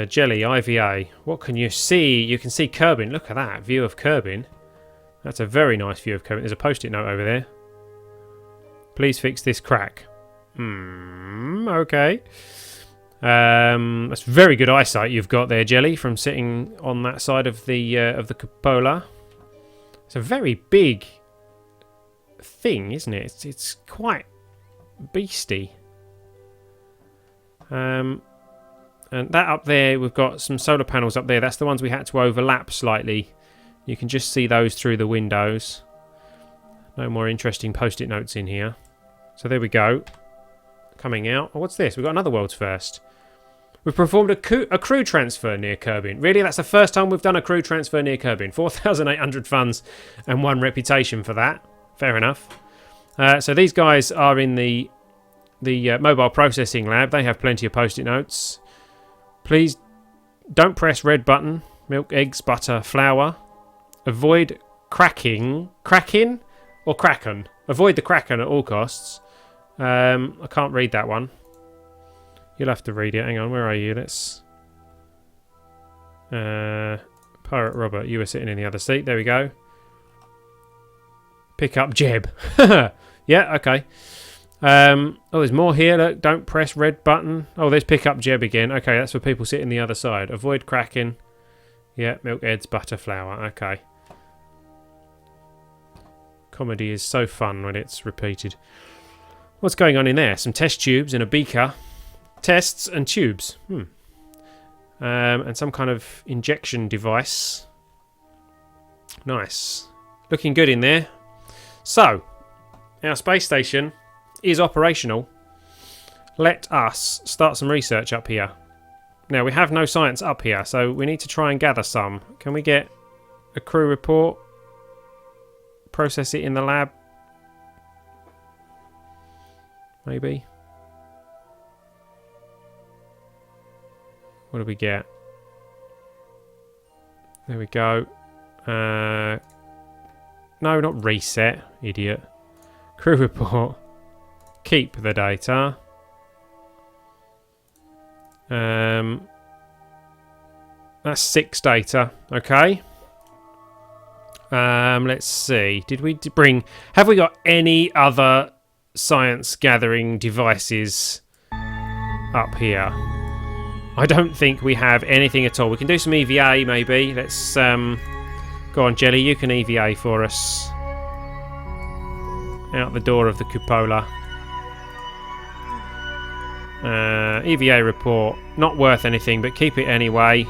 Jelly, IVA. What can you see? You can see Kerbin. Look at that view of Kerbin. That's a very nice view of Kerbin. There's a post-it note over there. Please fix this crack. Okay. That's very good eyesight you've got there, Jelly, from sitting on that side of the cupola. It's a very big thing, isn't it? It's quite beastie. And that up there, we've got some solar panels up there. That's the ones we had to overlap slightly. You can just see those through the windows. No more interesting post-it notes in here. So there we go. A coming out. Oh, what's this? We've got another world's first. We've performed a crew transfer near Kerbin. Really, that's the first time we've done a crew transfer near Kerbin. 4,800 funds and 1 reputation for that. Fair enough. So these guys are in the mobile processing lab. They have plenty of post-it notes. Please don't press red button. Milk, eggs, butter, flour. Avoid cracking. Cracking or kraken? Avoid the kraken at all costs. I can't read that one. You'll have to read it. Hang on, where are you? Let's... Pirate Robert, you were sitting in the other seat. There we go. Pick up Jeb. Yeah, okay. Oh, there's more here. Look, don't press red button. Oh, there's pick up Jeb again. Okay, that's for people sitting the other side. Avoid cracking. Yeah, milk, eggs, butter, flour. Okay. Comedy is so fun when it's repeated. What's going on in there? Some test tubes and a beaker. Tests and tubes. And some kind of injection device. Nice. Looking good in there. So, our space station is operational. Let us start some research up here. Now, we have no science up here, so we need to try and gather some. Can we get a crew report? Process it in the lab? Maybe. What do we get? There we go. No, not reset, idiot. Crew report. Keep the data. That's 6 data. Okay. Let's see. Did we bring... Have we got any other science gathering devices up here? I don't think we have anything at all. We can do some EVA maybe. Let's go on, Jelly. You can EVA for us. Out the door of the cupola. EVA report. Not worth anything, but keep it anyway.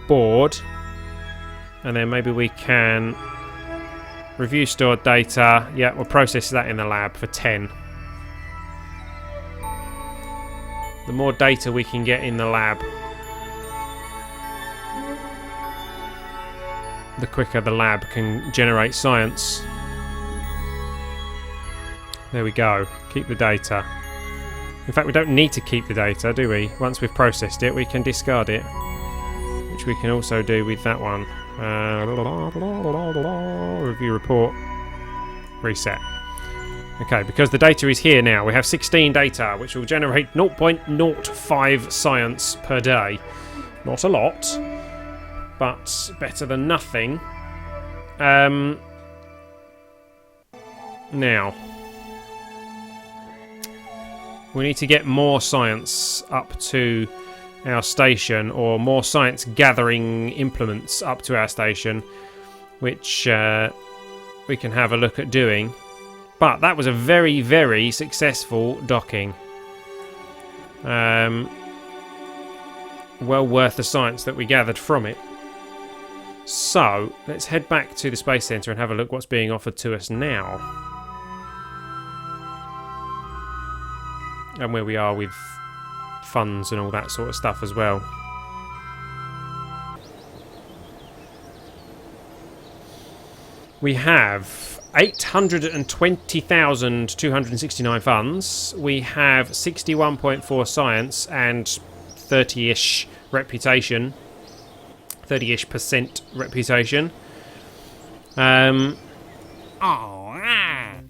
Board. And then maybe we can review stored data. Yeah, we'll process that in the lab for 10. The more data we can get in the lab, the quicker the lab can generate science. There we go. Keep the data. In fact, we don't need to keep the data, do we? Once we've processed it, we can discard it. Which we can also do with that one. Review report. Reset. Okay, because the data is here now. We have 16 data, which will generate 0.05 science per day. Not a lot, but better than nothing. Now, we need to get more science up to our station, or more science gathering implements up to our station, which we can have a look at doing. But that was a very, very successful docking. Well worth the science that we gathered from it. So, let's head back to the Space Centre and have a look what's being offered to us now. And where we are with funds and all that sort of stuff as well. We have 820,269 funds. We have 61.4 science and 30-ish reputation. 30-ish% reputation.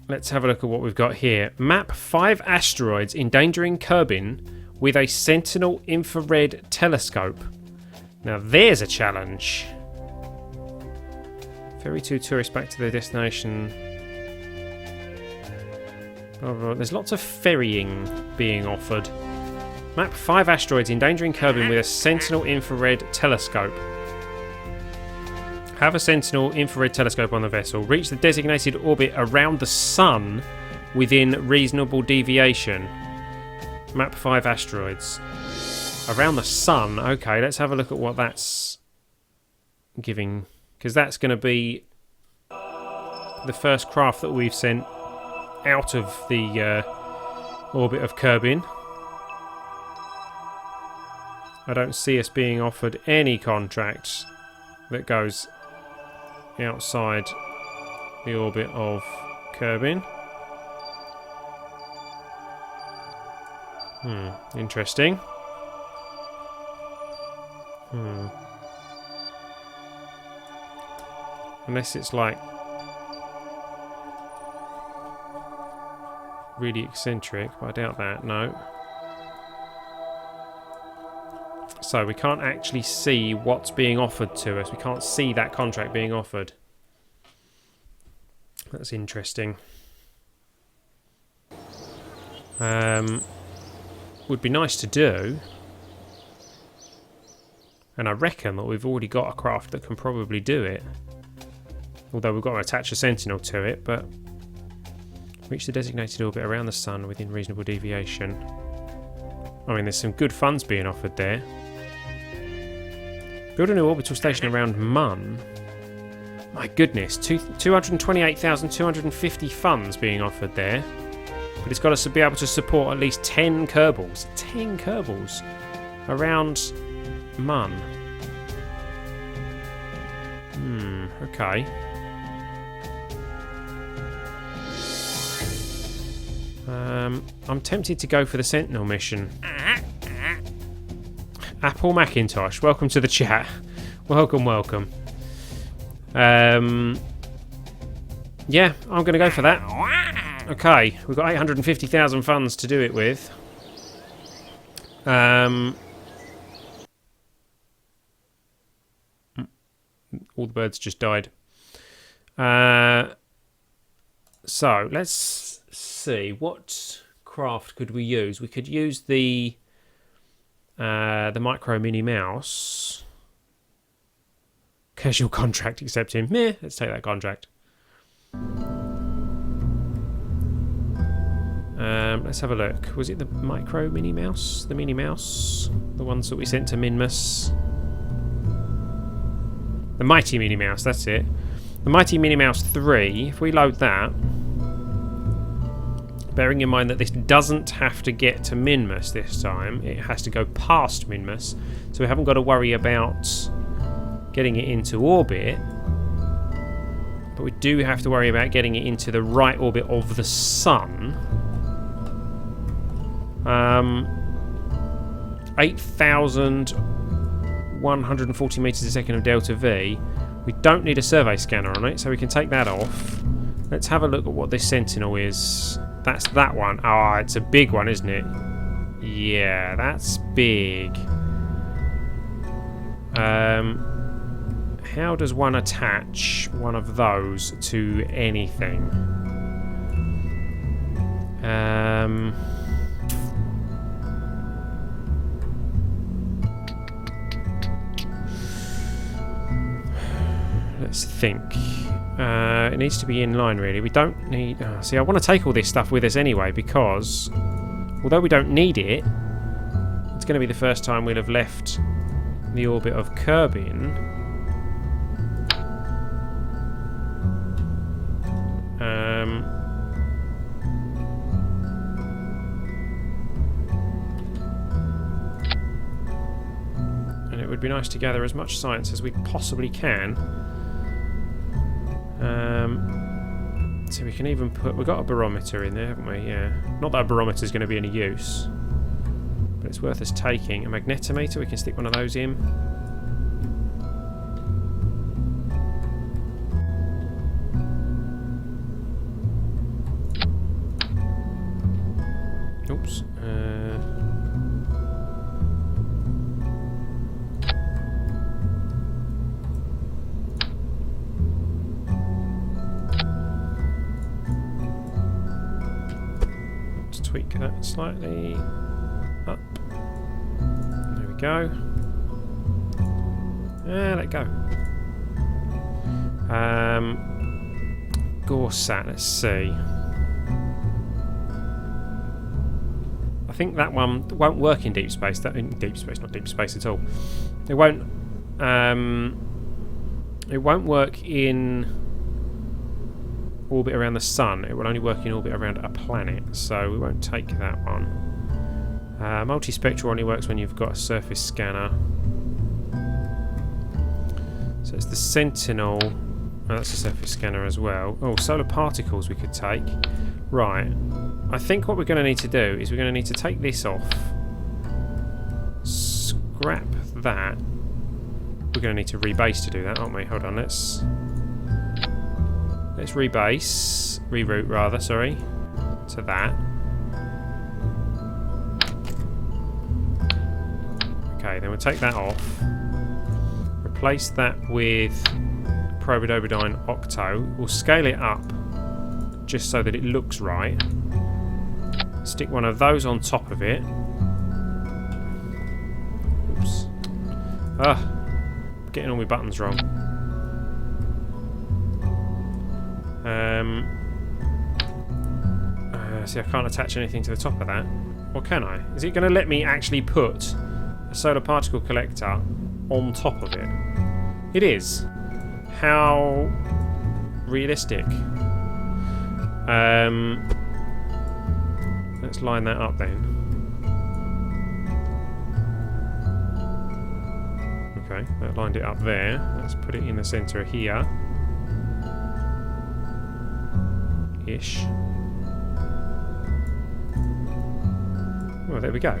Let's have a look at what we've got here. Map 5 asteroids endangering Kerbin with a Sentinel infrared telescope. Now there's a challenge. Ferry 2 tourists back to their destination. There's lots of ferrying being offered. Map 5 asteroids endangering Kerbin with a Sentinel infrared telescope. Have a Sentinel infrared telescope on the vessel. Reach the designated orbit around the Sun within reasonable deviation. Map 5 asteroids. Around the Sun. Okay, let's have a look at what that's giving. Because that's going to be the first craft that we've sent out of the orbit of Kerbin. I don't see us being offered any contracts that goes outside the orbit of Kerbin. Interesting. Unless it's like really eccentric, but I doubt that, no. So we can't actually see what's being offered to us. We can't see that contract being offered. That's interesting. Would be nice to do. And I reckon that we've already got a craft that can probably do it. Although we've got to attach a sentinel to it, but reach the designated orbit around the sun within reasonable deviation. I mean, there's some good funds being offered there. Build a new orbital station around Mun. My goodness, 228,250 funds being offered there. But it's got to be able to support at least 10 Kerbals. 10 Kerbals around Mun. Okay. I'm tempted to go for the Sentinel mission. Apple Macintosh, welcome to the chat. Welcome, welcome. Yeah, I'm going to go for that. Okay, we've got 850,000 funds to do it with. All the birds just died. So, let's see. What craft could we use? We could use the Micro Mini Mouse. Casual contract accepted. Meh, let's take that contract. Let's have a look. Was it the Micro Mini Mouse? The Mini Mouse? The ones that we sent to Minmus? The Mighty Mini Mouse, that's it. The Mighty Mini Mouse 3, if we load that, bearing in mind that this doesn't have to get to Minmus this time, it has to go past Minmus, so we haven't got to worry about getting it into orbit, but we do have to worry about getting it into the right orbit of the Sun. 8,140 meters a second of delta V. We don't need a survey scanner on it, so we can take that off. Let's have a look at what this Sentinel is. That's that one. Oh, it's a big one, isn't it? Yeah, that's big. How does one attach one of those to anything? Let's think. It needs to be in line, really. We don't need... see, I want to take all this stuff with us anyway, because although we don't need it, it's going to be the first time we'll have left the orbit of Kerbin. And it would be nice to gather as much science as we possibly can. So we can even put... We've got a barometer in there, haven't we? Yeah. Not that a barometer is going to be any use, but it's worth us taking. A magnetometer, we can stick one of those in. Oops. Tweak that slightly up. There we go. Let it go. Gorsat, let's see. I think that one won't work in deep space. That in deep space, not deep space at all. It won't. It won't work in orbit around the sun. It will only work in orbit around a planet, so we won't take that one. Multispectral only works when you've got a surface scanner. So it's the Sentinel. Oh, that's a surface scanner as well. Oh, solar particles we could take. Right. I think what we're going to need to do is we're going to need to take this off. Scrap that. We're going to need to rebase to do that, aren't we? Hold on, let's rebase. Reroute, rather, sorry. To that. Okay, then we'll take that off. Replace that with Probidobodyne Octo. We'll scale it up just so that it looks right. Stick one of those on top of it. Oops. Getting all my buttons wrong. See, I can't attach anything to the top of that. Or can I? Is it going to let me actually put a solar particle collector on top of it? It is. How realistic. Let's line that up then. Okay, that lined it up there. Let's put it in the centre here. Ish. Well, there we go.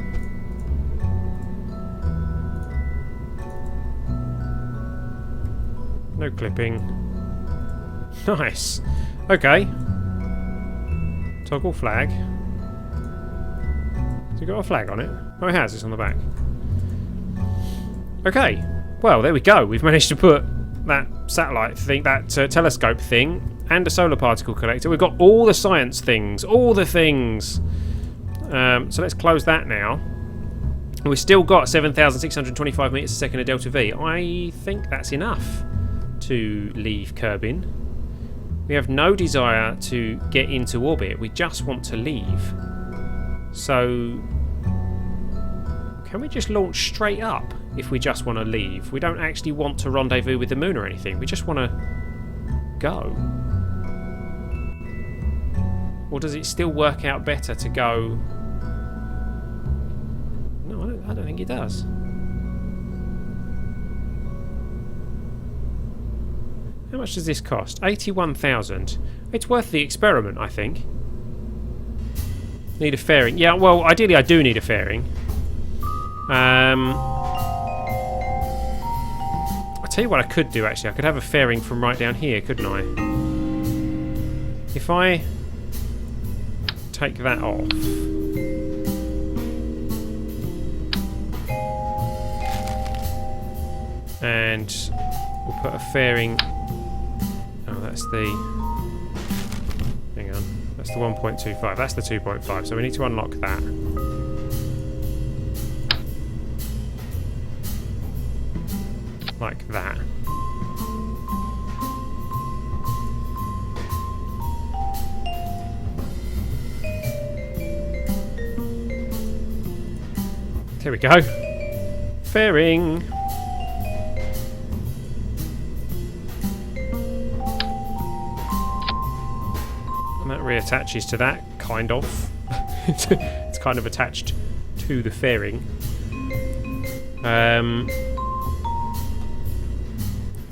No clipping. Nice. Okay. Toggle flag. Has it got a flag on it? Oh, it has. It's on the back. Okay. Well, there we go. We've managed to put that satellite thing, that telescope thing, and a solar particle collector. We've got all the science things. All the things. So let's close that now. We've still got 7,625 metres a second of delta V. I think that's enough to leave Kerbin. We have no desire to get into orbit. We just want to leave. So can we just launch straight up if we just want to leave? We don't actually want to rendezvous with the moon or anything. We just want to go. Or does it still work out better to go? No, I don't think it does. How much does this cost? 81,000. It's worth the experiment, I think. Need a fairing. Yeah, well, ideally I do need a fairing. I'll tell you what I could do, actually. I could have a fairing from right down here, couldn't I? If I take that off. And we'll put a fairing. Oh, that's the. Hang on. That's the 1.25. That's the 2.5. So we need to unlock that. Like that. There we go. Fairing. And that reattaches to that, kind of. It's kind of attached to the fairing.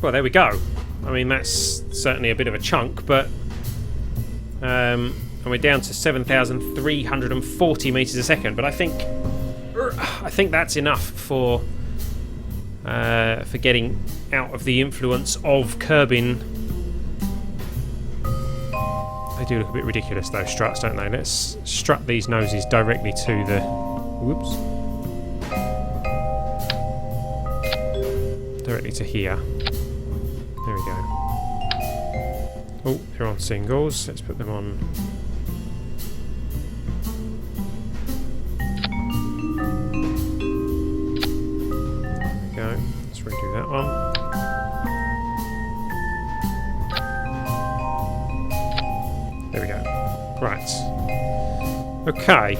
Well, there we go. I mean, that's certainly a bit of a chunk, but and we're down to 7,340 meters a second. But I think that's enough for getting out of the influence of Kerbin. They do look a bit ridiculous, those struts, don't they? Let's strut these noses directly to the. Whoops. Directly to here. There we go. Oh, they're on singles. Let's put them on. There we go. Let's redo that one. There we go. Right. Okay.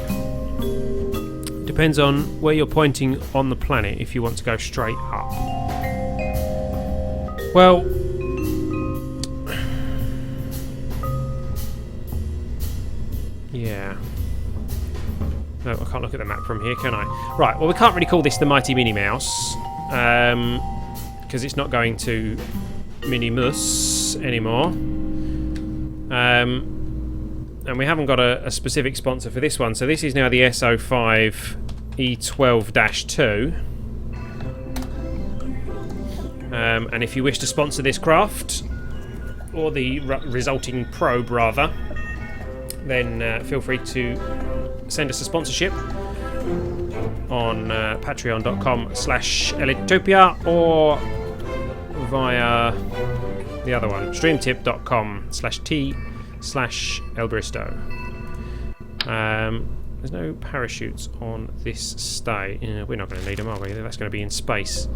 Depends on where you're pointing on the planet if you want to go straight up. Yeah. No, I can't look at the map from here, can I? Right, well, we can't really call this the Mighty Minnie Mouse. Because it's not going to Minimus anymore. And we haven't got a specific sponsor for this one. So this is now the S05E12-2. And if you wish to sponsor this craft, or the resulting probe rather, then feel free to send us a sponsorship on patreon.com/Ellitopia or via the other one, streamtip.com/t/Elbristow. There's no parachutes on this stay. We're not going to need them, are we? That's going to be in space.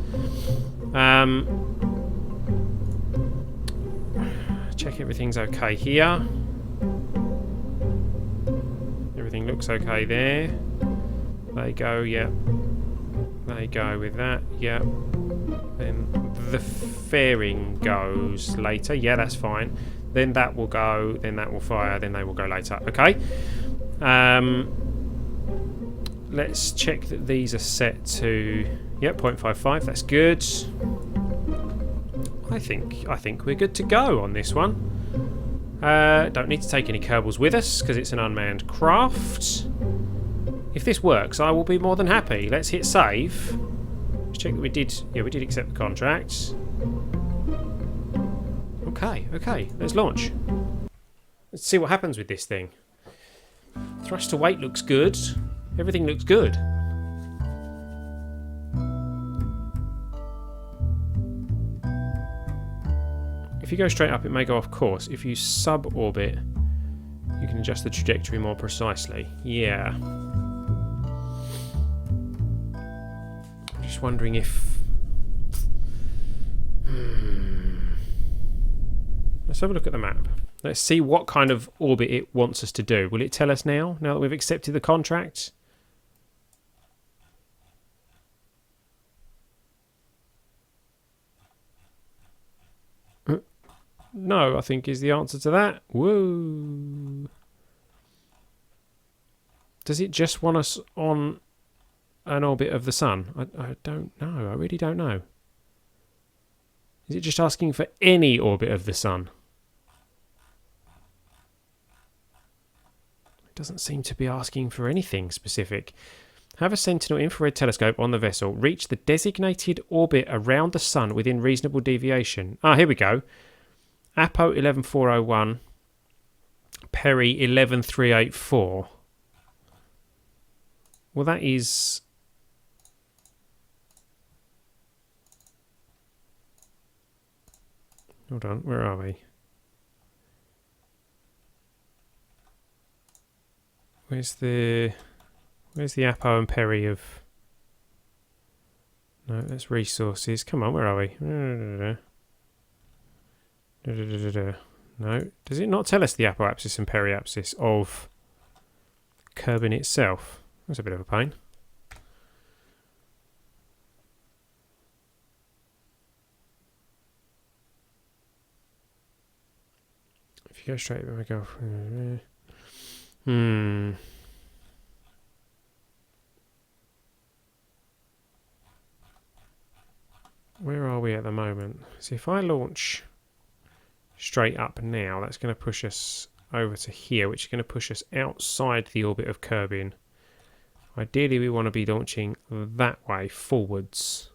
Check everything's okay here. Everything looks okay there. They go, yeah. They go with that, yeah. Then the fairing goes later. Yeah, that's fine. Then that will go, then that will fire, then they will go later. Okay. Let's check that these are set to, yep, 0.55. That's good. I think we're good to go on this one. Don't need to take any Kerbals with us because it's an unmanned craft. If this works, I will be more than happy. Let's hit save. Let's check that we did. Yeah, we did accept the contract. Okay. Let's launch. Let's see what happens with this thing. Thrust to weight looks good. Everything looks good. If you go straight up, it may go off course. If you sub-orbit, you can adjust the trajectory more precisely. Yeah. I'm just wondering if... Let's have a look at the map. Let's see what kind of orbit it wants us to do. Will it tell us now that we've accepted the contract? No, I think is the answer to that. Whoa. Does it just want us on an orbit of the sun? I don't know. I really don't know. Is it just asking for any orbit of the sun? It doesn't seem to be asking for anything specific. Have a Sentinel infrared telescope on the vessel. Reach the designated orbit around the sun within reasonable deviation. Ah, here we go. Apo 11401, Peri 11384. Well, that is... Hold on, where are we? Where's the Apo and Peri of... No, that's resources. Come on, where are we? No. Does it not tell us the apoapsis and periapsis of Kerbin itself? That's a bit of a pain. If you go straight, we go. Where are we at the moment? So if I launch straight up now, that's going to push us over to here, which is going to push us outside the orbit of Kerbin. Ideally, we want to be launching that way, forwards.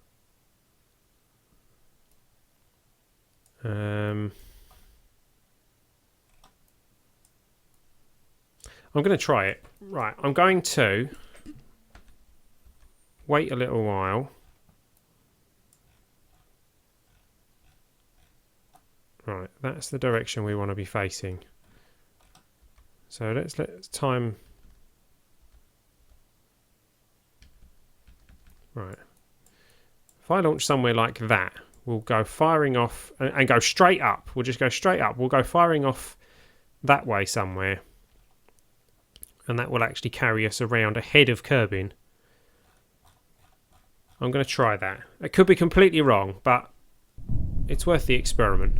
I'm going to try it. Right, I'm going to wait a little while. Right, that's the direction we want to be facing. So let's time. Right. If I launch somewhere like that, we'll go firing off and go straight up. We'll just go straight up. We'll go firing off that way somewhere. And that will actually carry us around ahead of Kerbin. I'm going to try that. It could be completely wrong, but it's worth the experiment.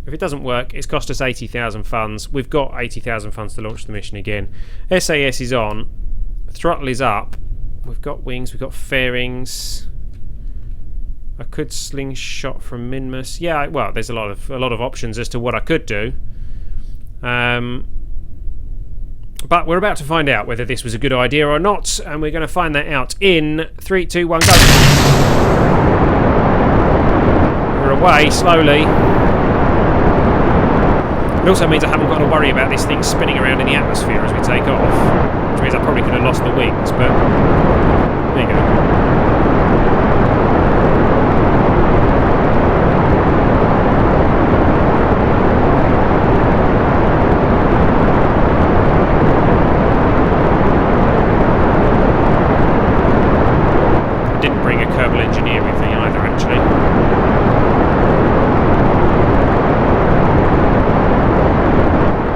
If it doesn't work, it's cost us 80,000 funds. We've got 80,000 funds to launch the mission again. SAS is on. Throttle is up. We've got wings. We've got fairings. I could slingshot from Minmus. Yeah, well, there's a lot of options as to what I could do. But we're about to find out whether this was a good idea or not, and we're going to find that out in 3, 2, 1, go. We're away slowly. It also means I haven't got to worry about this thing spinning around in the atmosphere as we take off, which means I probably could have lost the wings, but there you go. I didn't bring a Kerbal Engineer with me either, actually.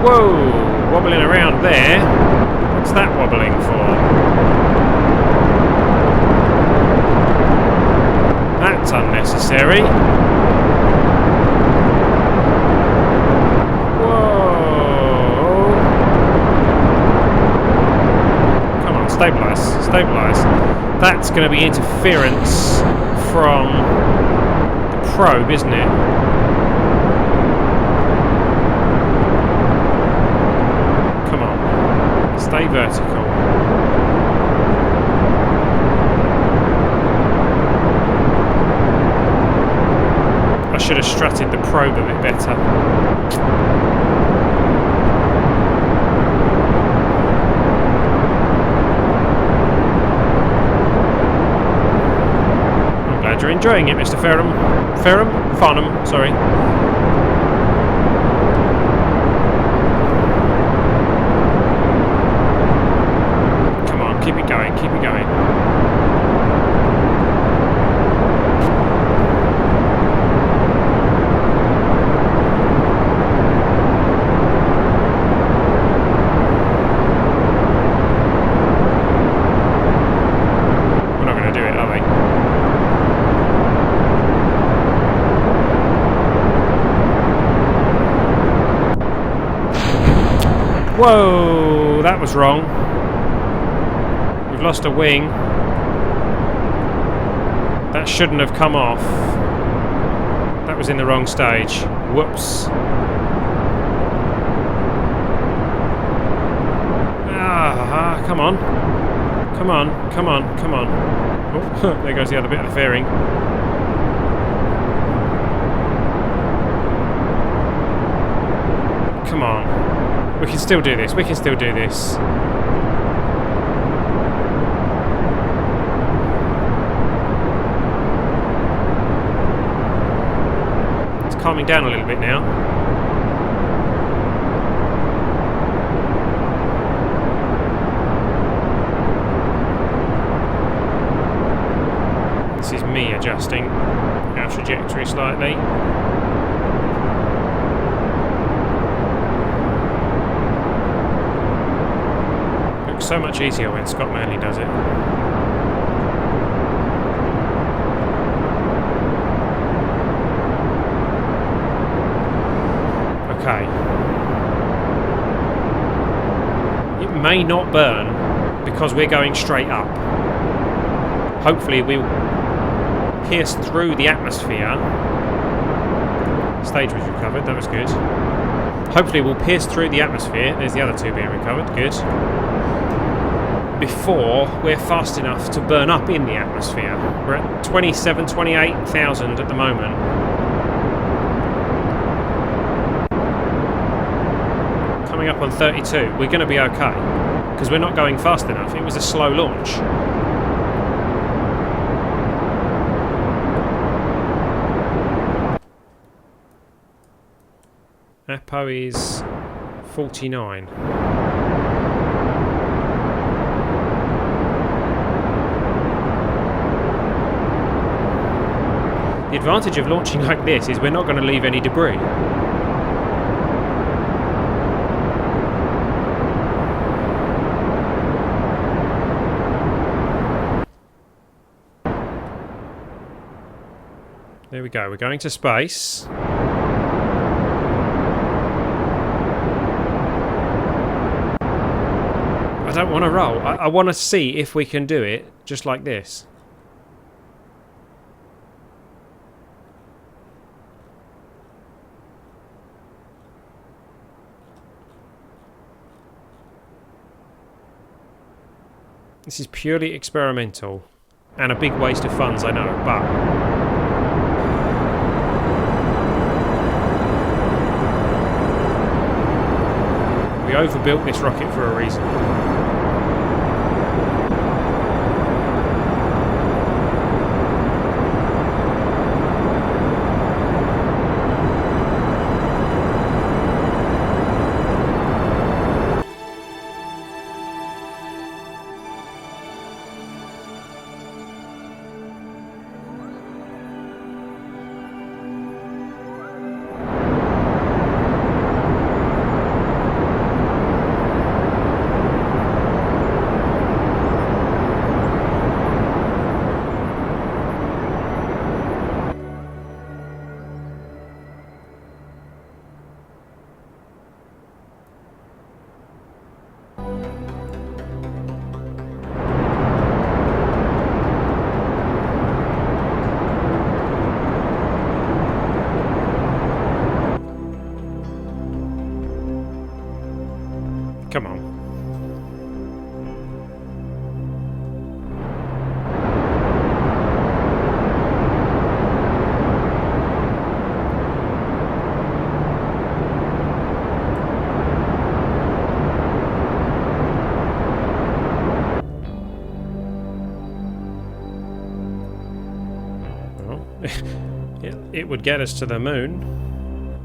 Whoa! Wobbling around there. What's that wobbling for? That's unnecessary. Whoa! Come on, stabilise, stabilise. That's going to be interference from the probe, isn't it? Stay vertical. I should have strutted the probe a bit better. I'm glad you're enjoying it, Mr. Ferrum. Farnham, sorry. Keep it going, keep it going. We're not going to do it, are we? Whoa, that was wrong. We've lost a wing. That shouldn't have come off. That was in the wrong stage. Whoops. Ah, come on. Come on, come on, come on. Oh, there goes the other bit of the fairing. Come on. We can still do this. We can still do this. Calming down a little bit now. This is me adjusting our trajectory slightly. Looks so much easier when Scott Manley does it. Okay. It may not burn because we're going straight up. Hopefully we'll pierce through the atmosphere. Stage was recovered, that was good. Hopefully we'll pierce through the atmosphere. There's the other two being recovered, good. Before we're fast enough to burn up in the atmosphere. We're at 28,000 at the moment. Coming up on 32, we're going to be okay because we're not going fast enough. It was a slow launch. Apo is 49. The advantage of launching like this is we're not going to leave any debris. There we go, we're going to space. I don't want to roll. I want to see if we can do it just like this. This is purely experimental. And a big waste of funds, I know, but... we overbuilt this rocket for a reason. Come on. Well, it would get us to the moon,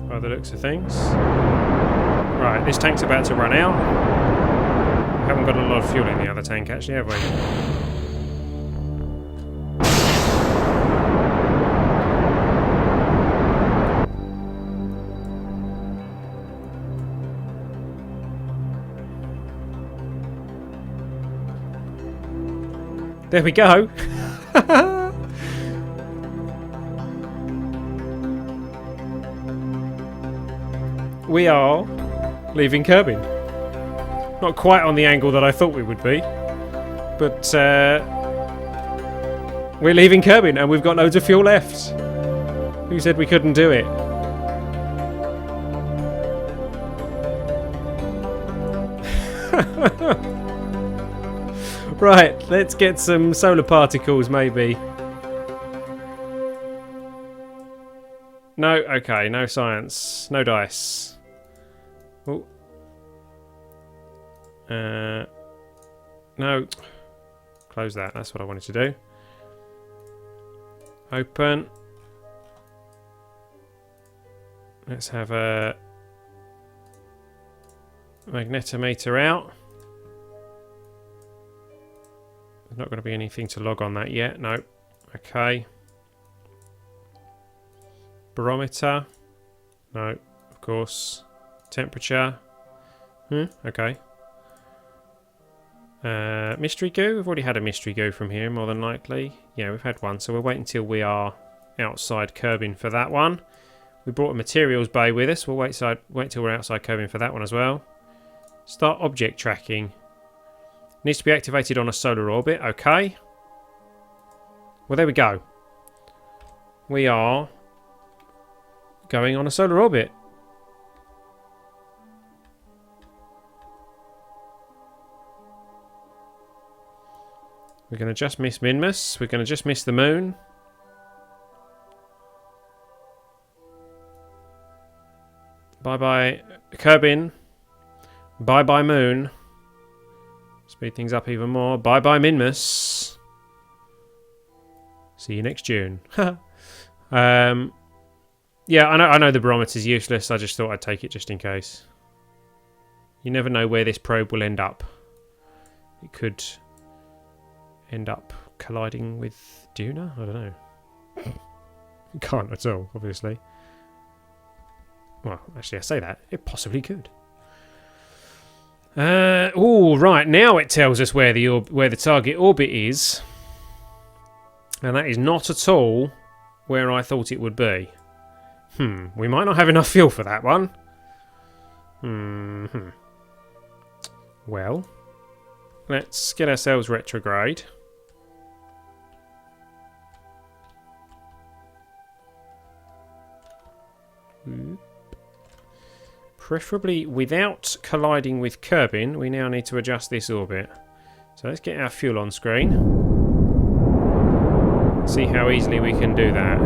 by the looks of things. Right, this tank's about to run out. We haven't got a lot of fuel in the other tank, actually, have we? There we go. We are leaving Kerbin. Not quite on the angle that I thought we would be, but we're leaving Kerbin and we've got loads of fuel left. Who said we couldn't do it? Right, let's get some solar particles maybe. No, okay, no science, no dice. Oh. No. Close that. That's what I wanted to do. Open. Let's have a magnetometer out. There's not going to be anything to log on that yet. No. Okay. Barometer. No, of course. Temperature. Okay. Mystery goo. We've already had a mystery goo from here, more than likely. Yeah, we've had one, so we'll wait until we are outside Kerbin for that one. We brought a materials bay with us. We'll wait till we're outside Kerbin for that one as well. Start object tracking. Needs to be activated on a solar orbit. Okay. Well, there we go. We are going on a solar orbit. We're going to just miss Minmus. We're going to just miss the moon. Bye-bye Kerbin. Bye-bye moon. Speed things up even more. Bye-bye Minmus. See you next June. Yeah, I know the barometer's useless. I just thought I'd take it just in case. You never know where this probe will end up. It could end up colliding with Duna? I don't know. It can't at all, obviously. Well, actually, I say that. It possibly could. Oh, right. Now it tells us where the target orbit is. And that is not at all where I thought it would be. We might not have enough fuel for that one. Well, let's get ourselves retrograde. Preferably without colliding with Kerbin. We now need to adjust this orbit. So let's get our fuel on screen. See how easily we can do that.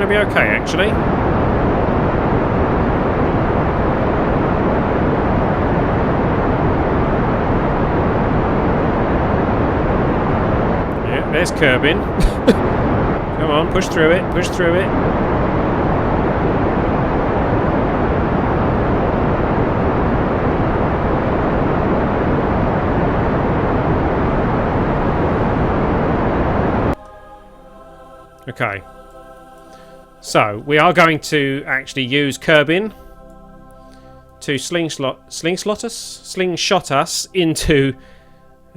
Be okay, actually. Yeah, there's Kerbin. Come on, push through it, push through it. Okay. So, we are going to actually use Kerbin to slingshot us into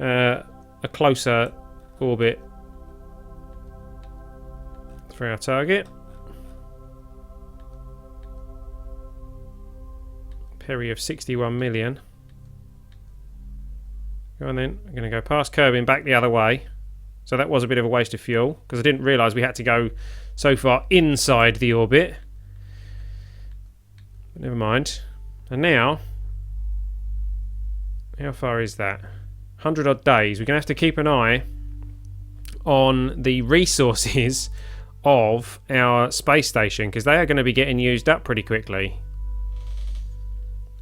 a closer orbit for our target. Peri of 61 million. Go on then. I'm going to go past Kerbin back the other way. So that was a bit of a waste of fuel because I didn't realise we had to go so far inside the orbit. But never mind. And now, how far is that? 100 odd days. We're going to have to keep an eye on the resources of our space station because they are going to be getting used up pretty quickly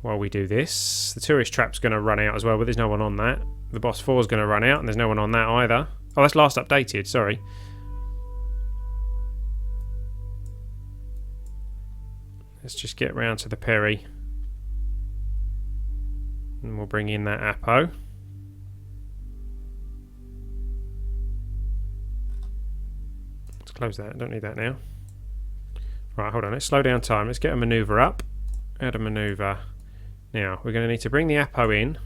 while we do this. The tourist trap's going to run out as well, but there's no one on that. The Boss 4 is going to run out and there's no one on that either. Oh, that's last updated, sorry. Let's just get round to the Peri. And we'll bring in that Apo. Let's close that, don't need that now. Right, hold on, let's slow down time. Let's get a manoeuvre up. Add a manoeuvre. Now, we're going to need to bring the Apo in.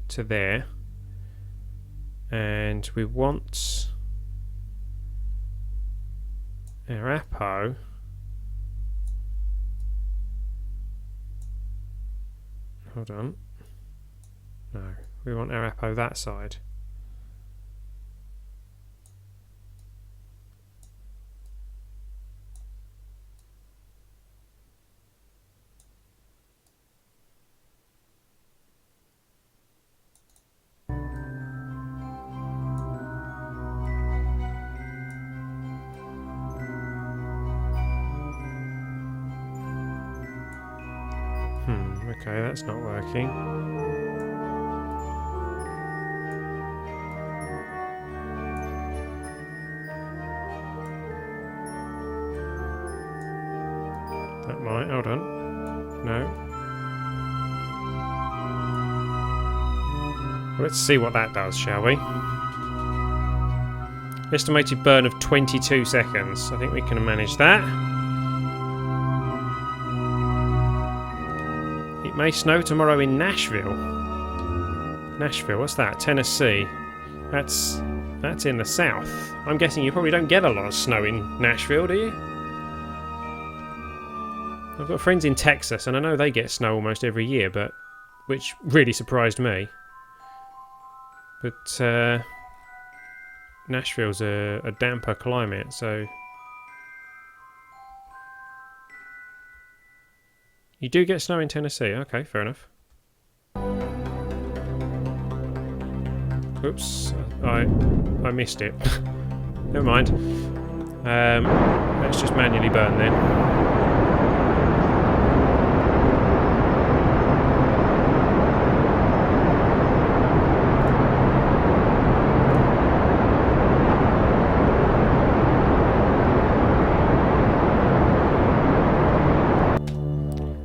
To there. And we want our Apo hold on. No, we want our Apo that side. Okay, that's not working. That might, hold on. No. Well, let's see what that does, shall we? Estimated burn of 22 seconds. I think we can manage that. It may snow tomorrow in Nashville. Nashville, what's that? Tennessee. That's in the south. I'm guessing you probably don't get a lot of snow in Nashville, do you? I've got friends in Texas and I know they get snow almost every year, but which really surprised me. But Nashville's a damper climate, so you do get snow in Tennessee. Okay, fair enough. Oops, I missed it. Never mind. Let's just manually burn then.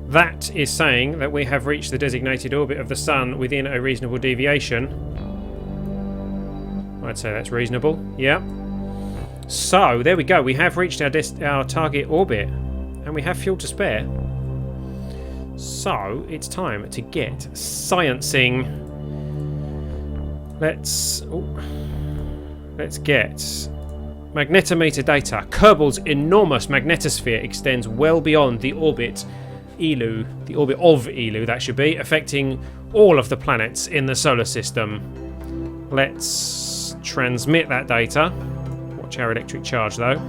That is saying that we have reached the designated orbit of the Sun within a reasonable deviation. I'd say that's reasonable, yeah. So, there we go. We have reached our target orbit. And we have fuel to spare. So, it's time to get sciencing. Let's get magnetometer data. Kerbel's enormous magnetosphere extends well beyond the orbit of Eeloo, that should be, affecting all of the planets in the solar system. Let's transmit that data. Watch our electric charge, though.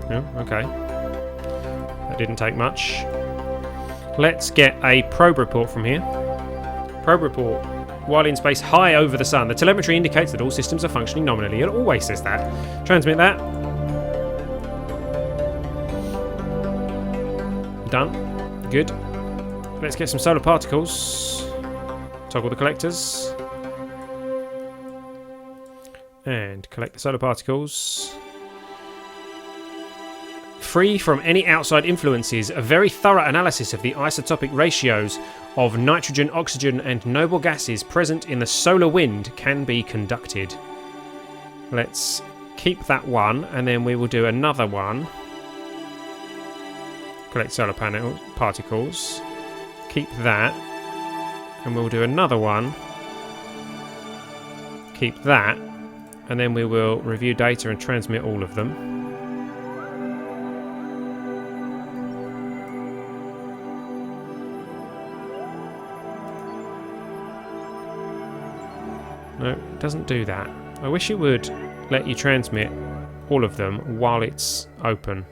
Oh, okay. That didn't take much. Let's get a probe report from here. Probe report. While in space high over the sun, the telemetry indicates that all systems are functioning nominally. It always says that. Transmit that. Done. Good. Let's get some solar particles. Toggle the collectors. And collect the solar particles. Free from any outside influences, a very thorough analysis of the isotopic ratios of nitrogen, oxygen and noble gases present in the solar wind can be conducted. Let's keep that one, and then we will do another one. Collect solar panel particles. Keep that. And we'll do another one. Keep that. And then we will review data and transmit all of them. No, it doesn't do that. I wish it would let you transmit all of them while it's open.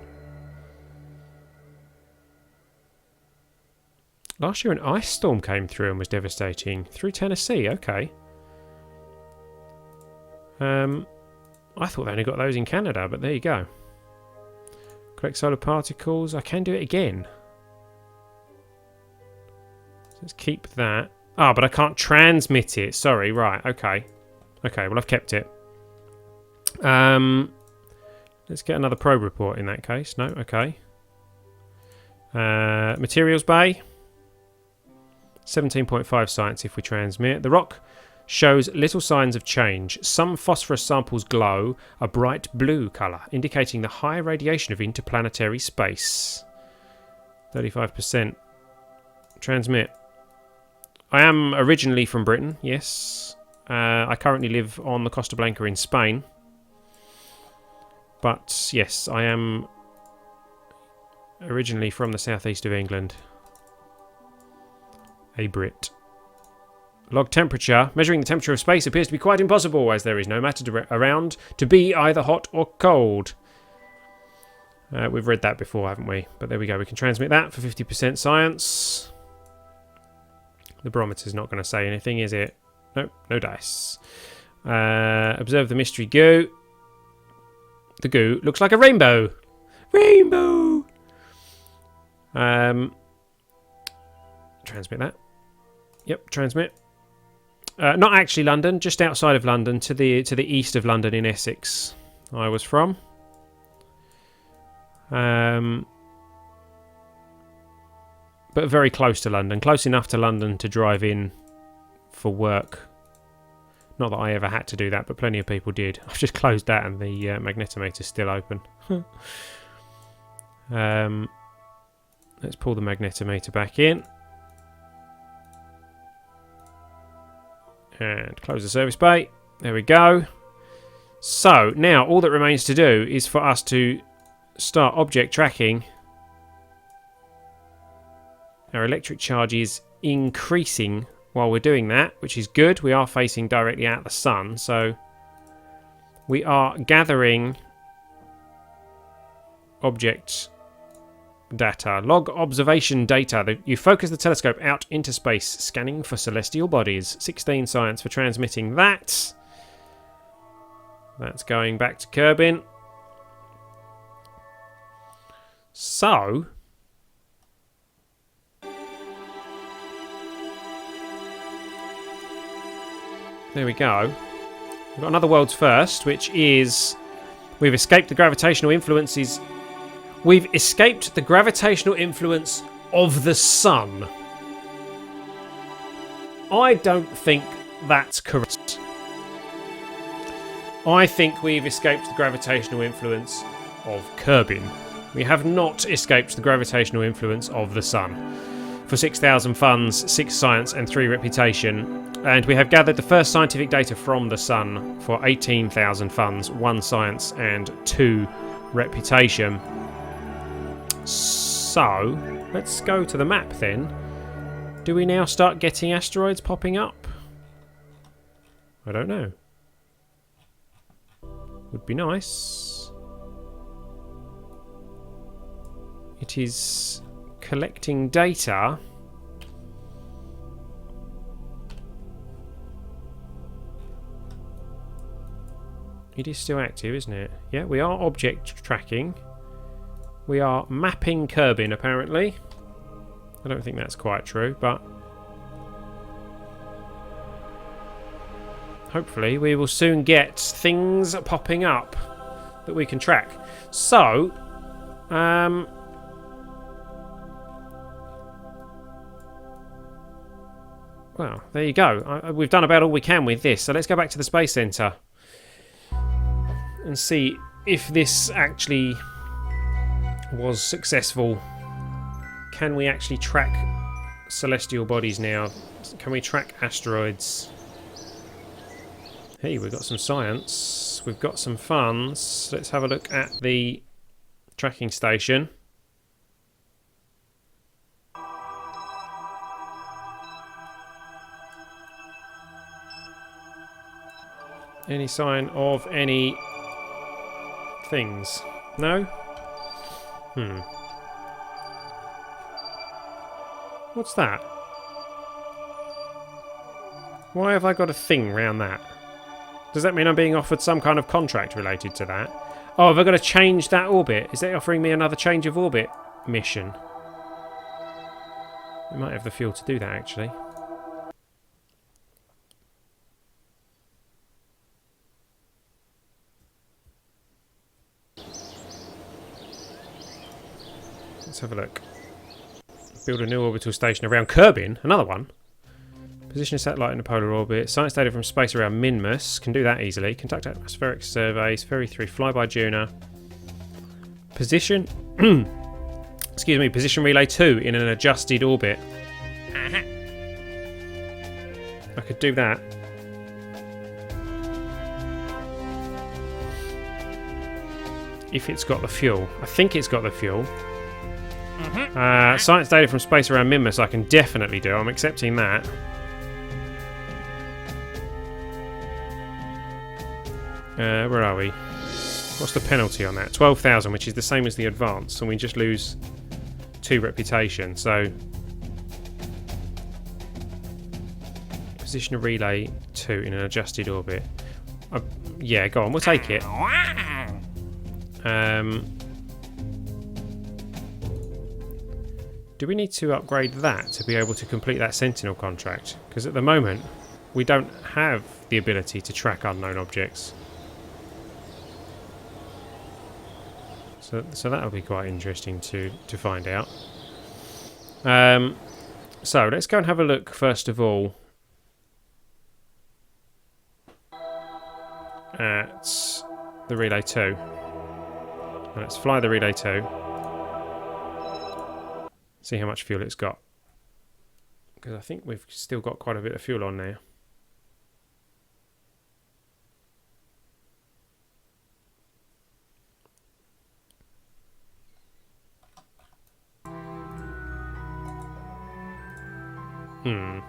Last year an ice storm came through and was devastating. Through Tennessee, okay. I thought they only got those in Canada, but there you go. Collect solar particles. I can do it again. Let's keep that. Ah, but I can't transmit it. Sorry, right, okay. Okay, well I've kept it. Let's get another probe report in that case. No, okay. Materials bay. 17.5 science if we transmit. The rock shows little signs of change. Some phosphorus samples glow a bright blue colour, indicating the high radiation of interplanetary space. 35%. Transmit. I am originally from Britain, yes. I currently live on the Costa Blanca in Spain. But, yes, I am originally from the southeast of England. A Brit. Log temperature. Measuring the temperature of space appears to be quite impossible, as there is no matter around to be either hot or cold. We've read that before, haven't we? But there we go. We can transmit that for 50% science. The barometer's not going to say anything, is it? Nope, no dice. Observe the mystery goo. The goo looks like a rainbow. Rainbow! Transmit that. Yep, transmit. Not actually London, just outside of London, to the east of London in Essex. I was from. But very close to London. Close enough to London to drive in for work. Not that I ever had to do that, but plenty of people did. I've just closed that and the magnetometer's still open. Let's pull the magnetometer back in. And close the service bay. There we go. So, now all that remains to do is for us to start object tracking. Our electric charge is increasing while we're doing that, which is good. We are facing directly at the sun, so we are gathering object data. Log observation data. You focus the telescope out into space, scanning for celestial bodies. 16 science for transmitting that. That's going back to Kerbin. So, there we go. We've got another world's first, which is we've escaped the gravitational influences. We've escaped the gravitational influence of the sun. I don't think that's correct. I think we've escaped the gravitational influence of Kerbin. We have not escaped the gravitational influence of the Sun. For 6,000 funds, 6 science and 3 reputation. And we have gathered the first scientific data from the Sun for 18,000 funds, 1 science and 2 reputation. So, let's go to the map then. Do we now start getting asteroids popping up? I don't know. Would be nice. It is collecting data. It is still active, isn't it? Yeah, we are object tracking. We are mapping Kerbin, apparently. I don't think that's quite true, but hopefully we will soon get things popping up that we can track. So, well, there you go. We've done about all we can with this. So let's go back to the Space Centre and see if this actually was successful. Can we actually track celestial bodies now? Can we track asteroids? Hey, we've got some science. We've got some funds. Let's have a look at the tracking station. Any sign of any things? No? What's that? Why have I got a thing round that? Does that mean I'm being offered some kind of contract related to that? Oh, have I got to change that orbit? Is that offering me another change of orbit mission? We might have the fuel to do that, actually. Let's have a look. Build a new orbital station around Kerbin. Another one. Position a satellite in a polar orbit. Science data from space around Minmus. Can do that easily. Conduct atmospheric surveys. Ferry 3. Flyby Juna. Position... excuse me. Position relay 2 in an adjusted orbit. I could do that. If it's got the fuel. I think it's got the fuel. Science data from space around Minmus I can definitely do. I'm accepting that. Where are we? What's the penalty on that? 12,000, which is the same as the advance, and we just lose 2 reputation. So position a relay 2 in an adjusted orbit. Yeah, go on. We'll take it. Do we need to upgrade that to be able to complete that Sentinel contract? Because at the moment, we don't have the ability to track unknown objects. So that'll be quite interesting to find out. So let's go and have a look first of all at the Relay 2. Let's fly the Relay 2. See how much fuel it's got. Because I think we've still got quite a bit of fuel on now.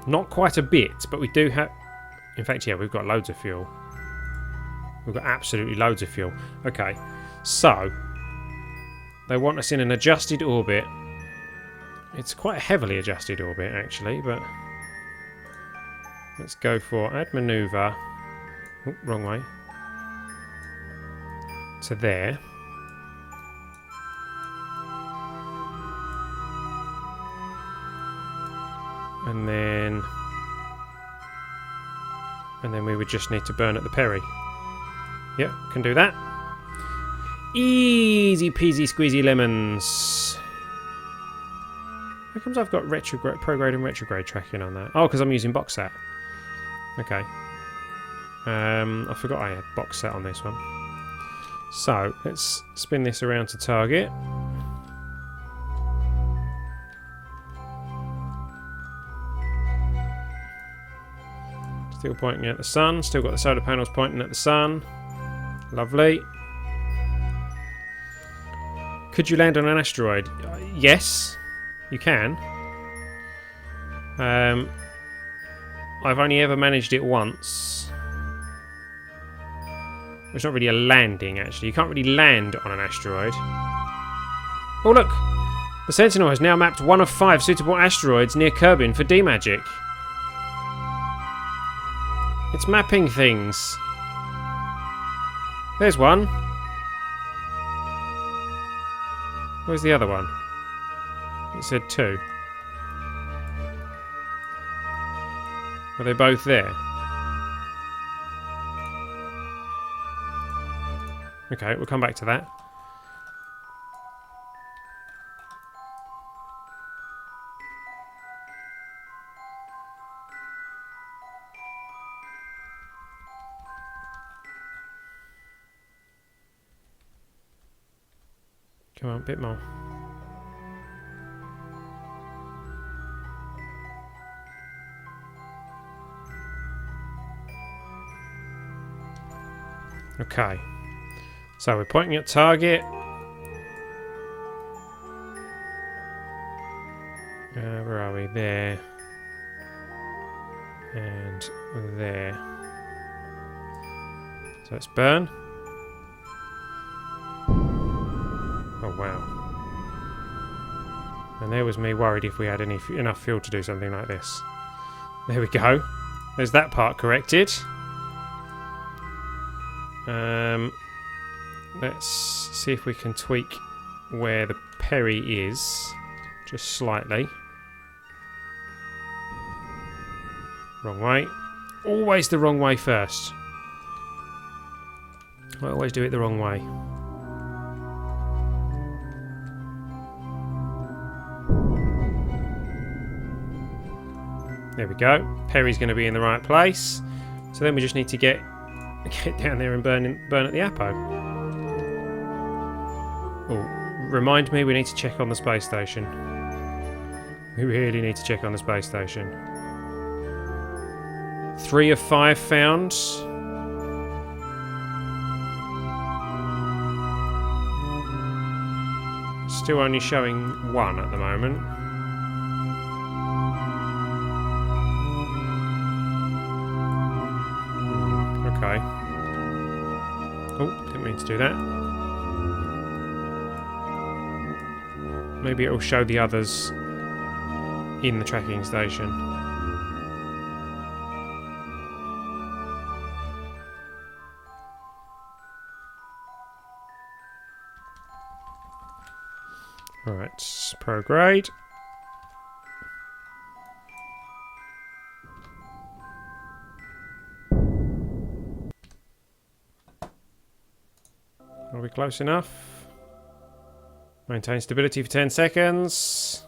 Not quite a bit, but we do have... In fact, yeah, we've got loads of fuel. We've got absolutely loads of fuel. Okay, so... They want us in an adjusted orbit. It's quite a heavily adjusted orbit, actually, but... Let's go for add maneuver. Oh, wrong way. To there. And then we would just need to burn at the Perry. Yep, can do that. Easy peasy squeezy lemons. How comes I've got retrograde, prograde and retrograde tracking on that? Oh, because I'm using box set. Okay. I forgot I had box set on this one. So, let's spin this around to target. Still pointing at the sun. Still got the solar panels pointing at the sun. Lovely. Could you land on an asteroid? Yes, you can. I've only ever managed it once. It's not really a landing, actually. You can't really land on an asteroid. Oh, look! The Sentinel has now mapped 1 of 5 suitable asteroids near Kerbin for D-Magic. It's mapping things. There's one. Where's the other one? It said 2. Are they both there? Okay, we'll come back to that. Come on, a bit more. Okay. So we're pointing at target. Where are we? There. And there. So let's burn. Oh wow. And there was me worried if we had enough fuel to do something like this. There we go. There's that part corrected. Let's see if we can tweak where the Perry is. Just slightly. Wrong way. Always the wrong way first. I always do it the wrong way. There we go. Perry's going to be in the right place. So then we just need to get down there and burn at the Apo. Oh, remind me we need to check on the space station. We really need to check on the space station. 3 of 5 found. Still only showing 1 at the moment. Okay. Oh, didn't mean to do that. Maybe it'll show the others in the tracking station. Alright, prograde. Are we close enough? Maintain stability for 10 seconds.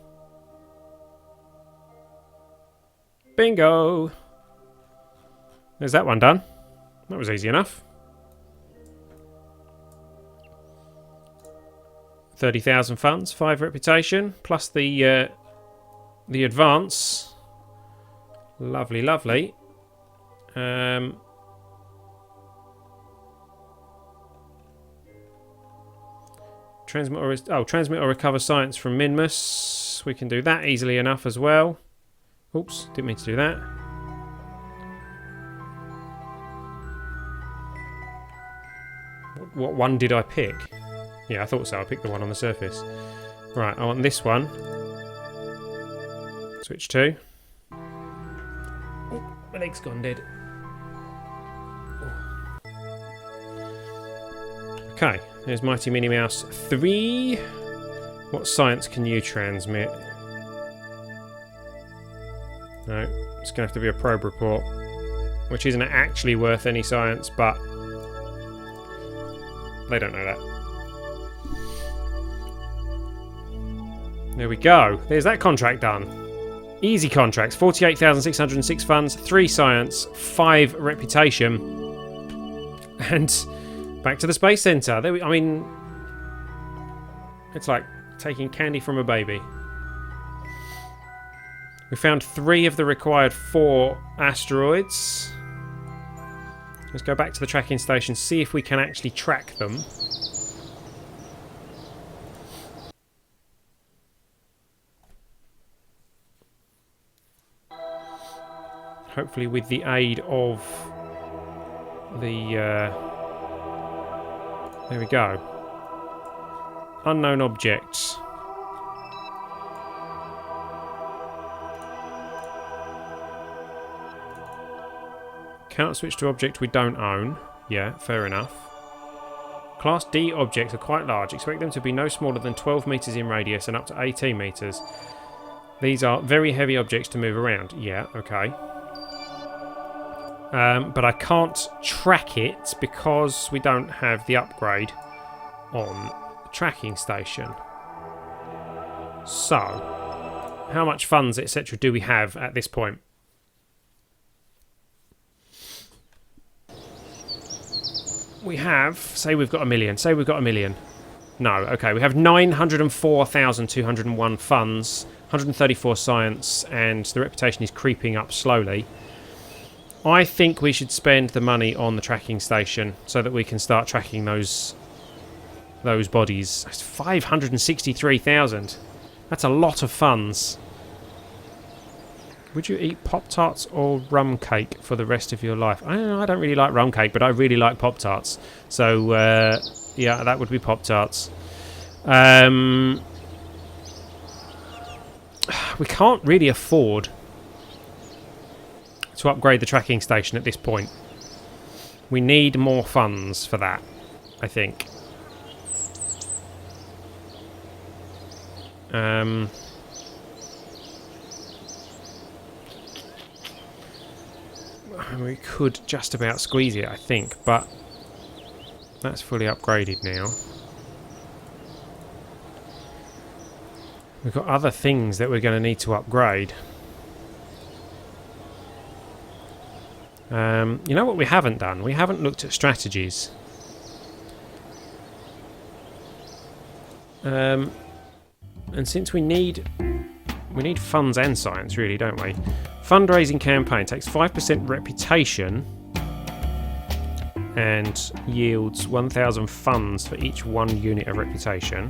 Bingo! There's that one done. That was easy enough. 30,000 funds, 5 reputation, plus the advance. Lovely, lovely. Transmit or recover science from Minmus. We can do that easily enough as well. Oops, didn't mean to do that. What one did I pick? Yeah, I thought so. I picked the one on the surface. Right, I want this one. Switch to. Oh, my leg's gone dead. Okay, there's Mighty Minnie Mouse 3. What science can you transmit? No, it's going to have to be a probe report, which isn't actually worth any science, but they don't know that. There we go. There's that contract done. Easy contracts. 48,606 funds, 3 science, 5 reputation, and Back to the Space Centre. There I mean, it's like taking candy from a baby. We found 3 of the required 4 asteroids. Let's go back to the tracking station, see if we can actually track them. Hopefully with the aid of the... there we go. Unknown objects. Cannot switch to object we don't own. Yeah, fair enough. Class D objects are quite large. Expect them to be no smaller than 12 metres in radius and up to 18 metres. These are very heavy objects to move around. Yeah, okay. But I can't track it because we don't have the upgrade on the tracking station. So, how much funds, etc. do we have at this point? We have, say we've got 1 million. Say we've got 1 million. No, okay. We have 904,201 funds, 134 science, and the reputation is creeping up slowly. I think we should spend the money on the tracking station so that we can start tracking those bodies. That's 563,000. That's a lot of funds. Would you eat Pop-Tarts or rum cake for the rest of your life? I don't really like rum cake, but I really like Pop-Tarts. So, yeah, that would be Pop-Tarts. We can't really afford to upgrade the tracking station at this point. We need more funds for that, I think. We could just about squeeze it, I think, but that's fully upgraded now. We've got other things that we're going to need to upgrade. You know what we haven't done? We haven't looked at strategies. And since we need funds and science, really, don't we? Fundraising campaign takes 5% reputation and yields 1,000 funds for each 1 unit of reputation.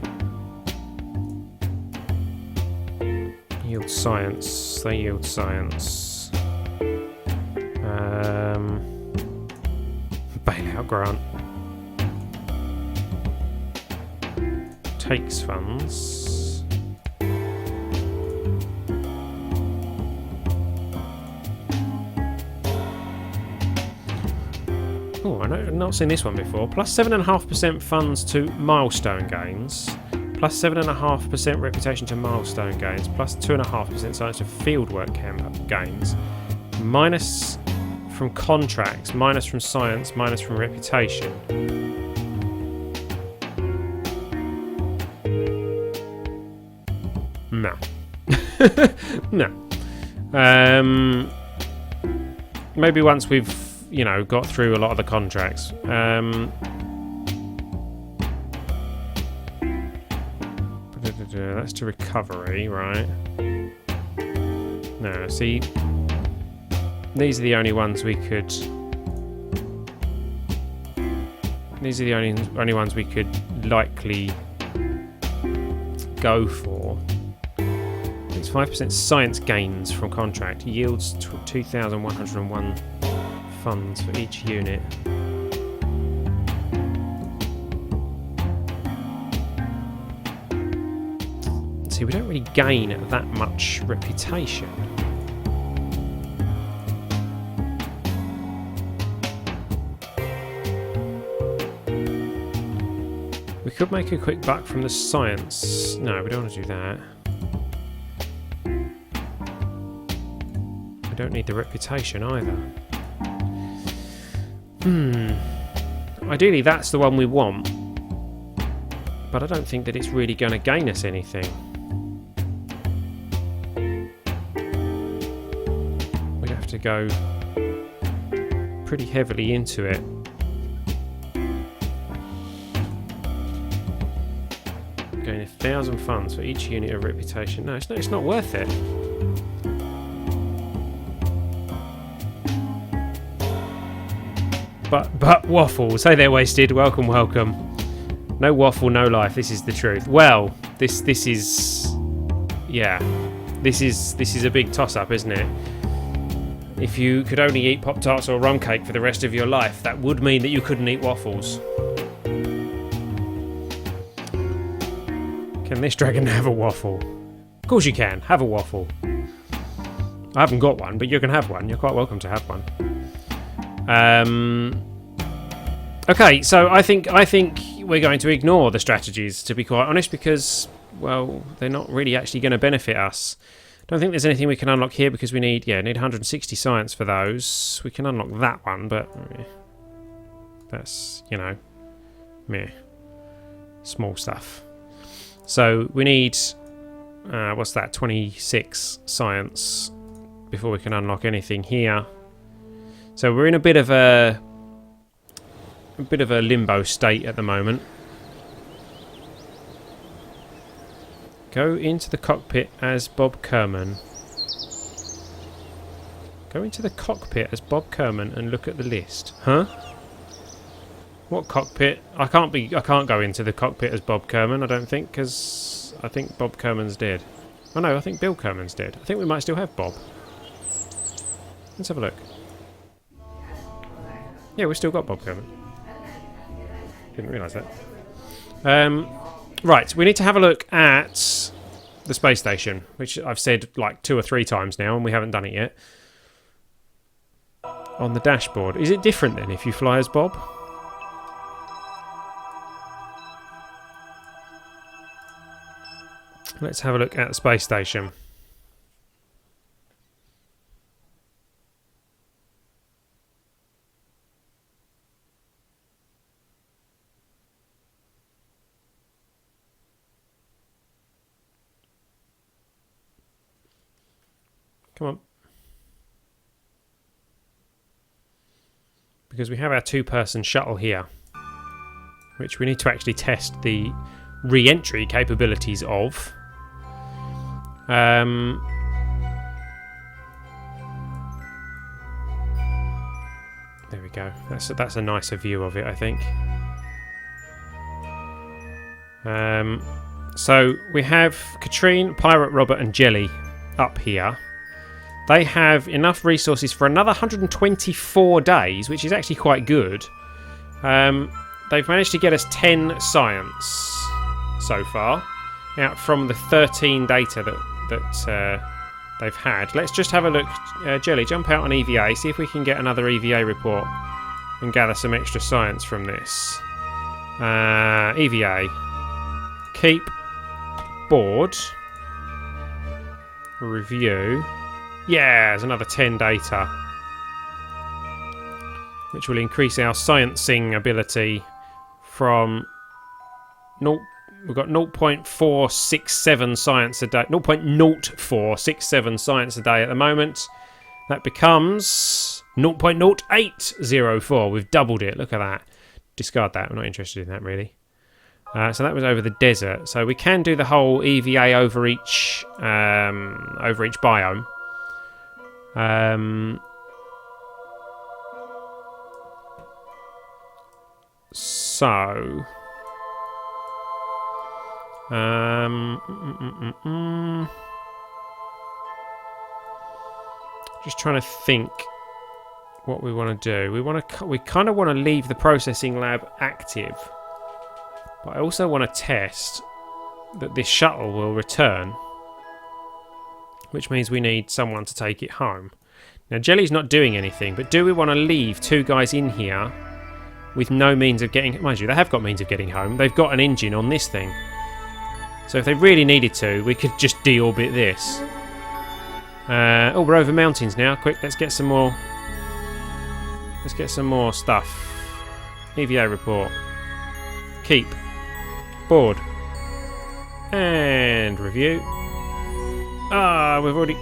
Yield science. They yield science. Bailout grant. Takes funds. Oh, I've not seen this one before. Plus 7.5% funds to milestone gains. Plus 7.5% reputation to milestone gains. Plus 2.5% science to fieldwork gains. Minus from contracts. Minus from science. Minus from reputation. No. No. Maybe once we've, you know, got through a lot of the contracts. That's to recovery, right? No, see, these are the only ones we could. These are the only ones we could likely go for. It's 5% science gains from contract. Yields 2,101 funds for each unit. See, we don't really gain that much reputation. We could make a quick buck from the science. No, we don't want to do that. We don't need the reputation either. Ideally, that's the one we want. But I don't think that it's really going to gain us anything. We'd have to go pretty heavily into it. Gain 1,000 funds for each unit of reputation. No, it's not worth it. But waffles. Hey there, Wasted. Welcome, welcome. No waffle, no life. This is the truth. Well, this is, yeah, this is a big toss-up, isn't it? If you could only eat Pop-Tarts or rum cake for the rest of your life, that would mean that you couldn't eat waffles. Can this dragon have a waffle? Of course you can. Have a waffle. I haven't got one, but you can have one. You're quite welcome to have one. Okay, so I think we're going to ignore the strategies, to be quite honest, because, well, they're not really actually going to benefit us. Don't think there's anything we can unlock here because we need 160 science for those. We can unlock that one, but that's, you know, meh. Small stuff. So we need, what's that, 26 science before we can unlock anything here. So we're in a bit of a limbo state at the moment. Go into the cockpit as Bob Kerman. Go into the cockpit as Bob Kerman and look at the list. Huh? What cockpit? I can't go into the cockpit as Bob Kerman, I don't think, because I think Bob Kerman's dead. Oh no, I think Bill Kerman's dead. I think we might still have Bob. Let's have a look. Yeah, we've still got Bob Kerman. Didn't realise that. Right, we need to have a look at the space station, which I've said like 2 or 3 times now, and we haven't done it yet. On the dashboard. Is it different then if you fly as Bob? Let's have a look at the space station. Come on. Because we have our 2-person shuttle here, which we need to actually test the re-entry capabilities of. There we go. That's a nicer view of it, I think. So we have Katrine, Pirate Robert and Jelly up here. They have enough resources for another 124 days, which is actually quite good. They've managed to get us 10 science so far, out from the 13 data that they've had. Let's just have a look. Jelly, jump out on EVA, see if we can get another EVA report and gather some extra science from this. EVA. Keep. Board. Review. Yeah, there's another 10 data, which will increase our sciencing ability from we've got 0.467 science a day, 0.0467 science a day at the moment. That becomes 0.0804. We've doubled it. Look at that. Discard that. We're not interested in that really. So that was over the desert. So we can do the whole EVA over each biome. So just trying to think what we want to do. We kind of want to leave the processing lab active, but I also want to test that this shuttle will return, which means we need someone to take it home. Now Jelly's not doing anything, but do we want to leave 2 guys in here with no means of getting... Mind you, they have got means of getting home. They've got an engine on this thing. So if they really needed to, we could just deorbit this. Oh, we're over mountains now. Quick, let's get some more... Let's get some more stuff. EVA report. Keep. Board. And review. Ah, we've already...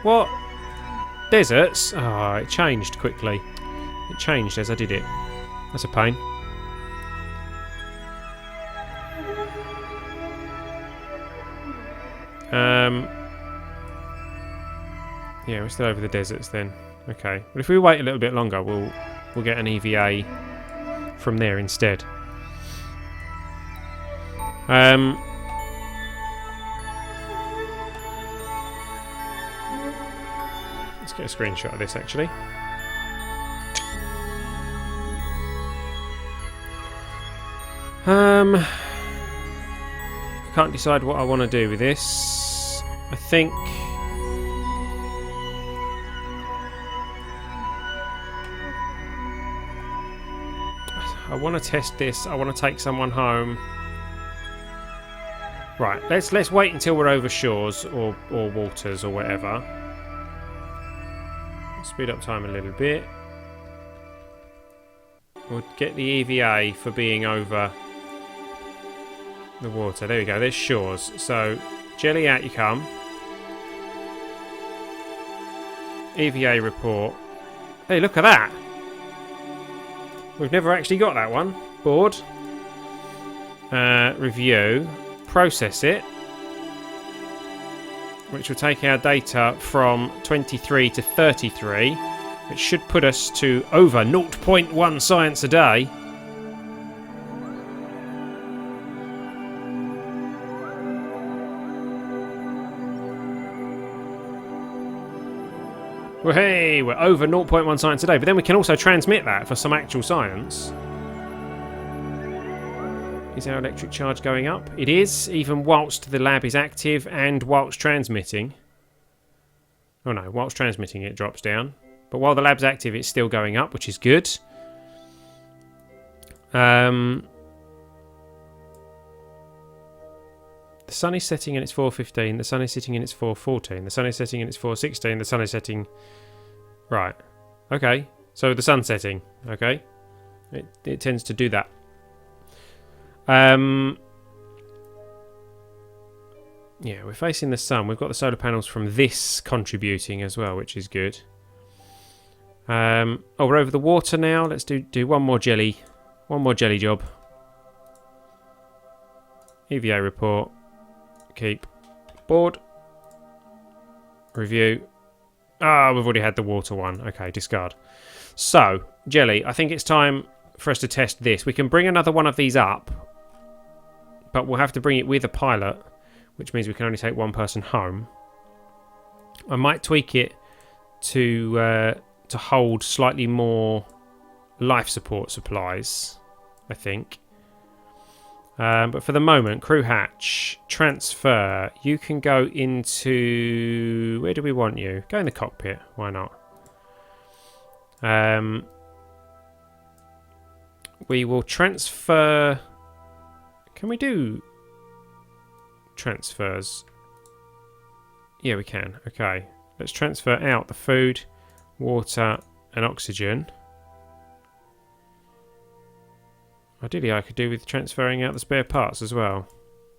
What? Deserts? Ah, it changed quickly. It changed as I did it. That's a pain. Yeah, we're still over the deserts then. Okay. But if we wait a little bit longer, we'll get an EVA from there instead. Let's get a screenshot of this actually. I can't decide what I want to do with this. I think I want to test this. I want to take someone home. Right, let's wait until we're over shores or waters or whatever. Speed up time a little bit. We'll get the EVA for being over the water. There we go, there's shores. So, jelly out you come. EVA report. Hey, look at that! We've never actually got that one. Board. Review. Process it. Which will take our data from 23 to 33. Which should put us to over 0.1 science a day. Well, hey, we're over 0.1 science a day, but then we can also transmit that for some actual science. Is our electric charge going up? It is, even whilst the lab is active and whilst transmitting. Oh no, whilst transmitting it drops down. But while the lab's active, it's still going up, which is good. The sun is setting and it's 4:15. The sun is setting and it's 4:14. The sun is setting and it's 4:16. The sun is setting... Right. Okay. So the sun's setting. Okay. It tends to do that. Yeah, we're facing the sun. We've got the solar panels from this contributing as well, which is good. Oh, we're over the water now. Let's do one more jelly. One more jelly job. EVA report. Keep. Board. Review. Ah, we've already had the water one. Okay, discard. So, jelly, I think it's time for us to test this. We can bring another one of these up, but we'll have to bring it with a pilot, which means we can only take one person home. I might tweak it to hold slightly more life support supplies, I think. But for the moment, crew hatch, transfer. You can go into... Where do we want you? Go in the cockpit. Why not? We will transfer... Can we do transfers? Yeah, we can. Okay. Let's transfer out the food, water, and oxygen. Ideally, I could do with transferring out the spare parts as well,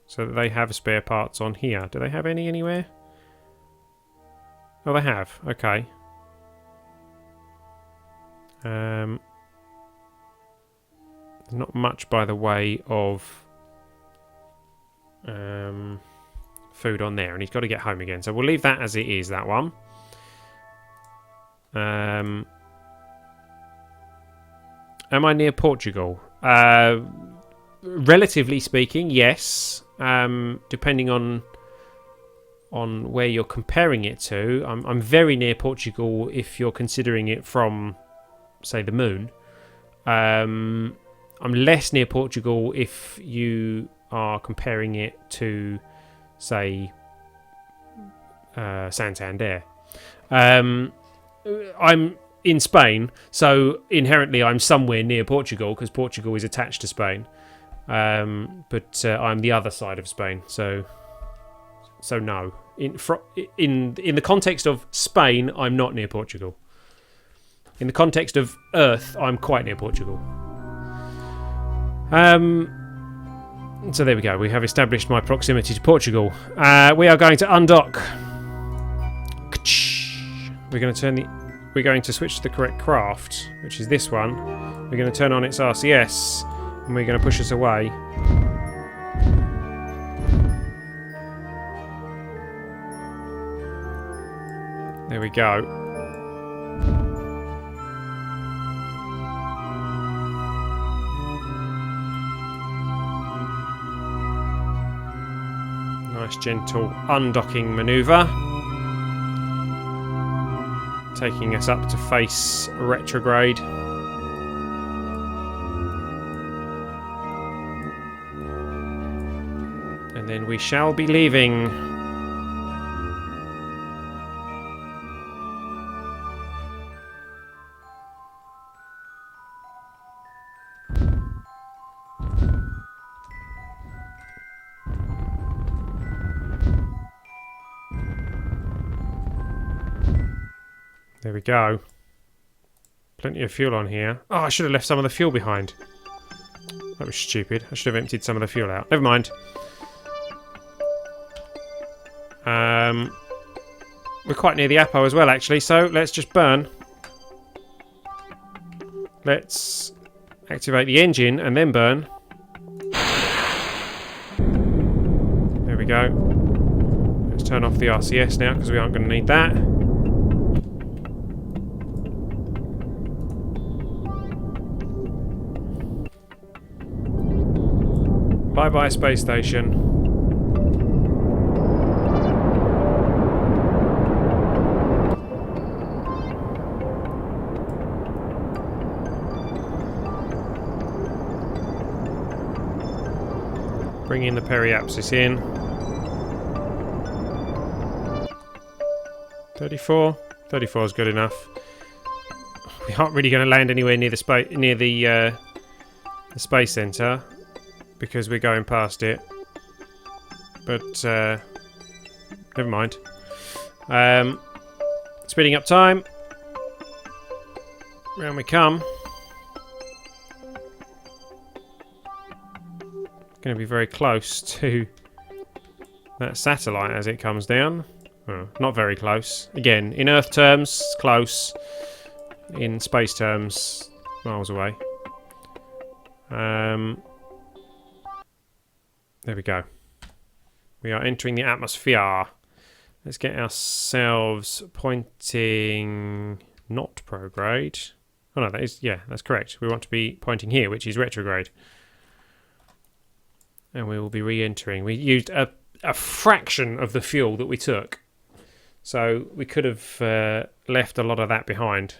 so that they have spare parts on here. Do they have any anywhere? Oh, they have. Okay. There's not much by the way of food on there, and he's got to get home again. So we'll leave that as it is. That one. Am I near Portugal? Relatively speaking, yes. Depending on where you're comparing it to, I'm very near Portugal if you're considering it from, say, the moon. I'm less near Portugal if you are comparing it to, say, Santander. I'm in Spain, so inherently I'm somewhere near Portugal because Portugal is attached to Spain. But I'm the other side of Spain, so no. In the context of Spain, I'm not near Portugal. In the context of Earth, I'm quite near Portugal. So there we go. We have established my proximity to Portugal. We are going to undock. We're going to switch to the correct craft, which is this one. We're going to turn on its RCS, and we're going to push us away. There we go. Nice gentle undocking manoeuvre. Taking us up to face retrograde. And then we shall be leaving. There we go. Plenty of fuel on here. Oh, I should have left some of the fuel behind. That was stupid. I should have emptied some of the fuel out. Never mind. We're quite near the Apo as well, actually, so let's just burn. Let's activate the engine and then burn. There we go. Let's turn off the RCS now, because we aren't going to need that. Bye-bye, space station. Bringing the periapsis in. 34. 34 is good enough. We aren't really going to land anywhere near the space center, because we're going past it. But, never mind. Speeding up time. Round we come. Going to be very close to that satellite as it comes down. Oh, not very close. Again, in Earth terms, close. In space terms, miles away. There we go. We are entering the atmosphere. Let's get ourselves pointing not prograde. Oh no, that is, yeah, that's correct. We want to be pointing here, which is retrograde. And we will be re-entering. We used a fraction of the fuel that we took. So we could have left a lot of that behind.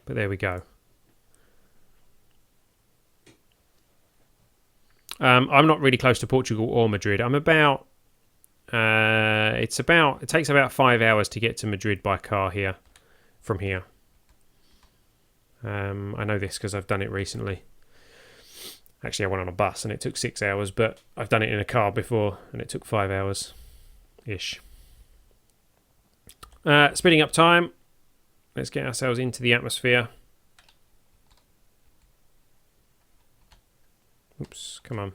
But there we go. I'm not really close to Portugal or Madrid. I'm about... it takes about 5 hours to get to Madrid by car here. From here. I know this because I've done it recently. Actually, I went on a bus and it took 6 hours, but I've done it in a car before and it took 5 hours-ish. Speeding up time. Let's get ourselves into the atmosphere. Oops, come on.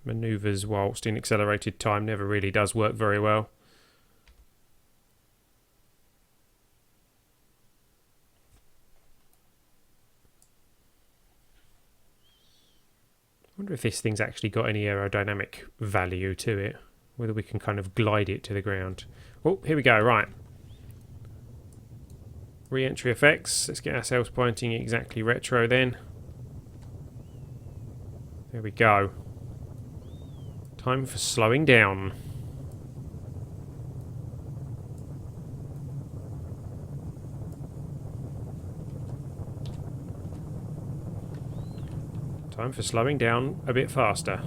Manoeuvres whilst in accelerated time never really does work very well. I wonder if this thing's actually got any aerodynamic value to it. Whether we can kind of glide it to the ground. Oh, here we go, right. Re-entry effects. Let's get ourselves pointing exactly retro then. There we go. Time for slowing down. Time for slowing down a bit faster.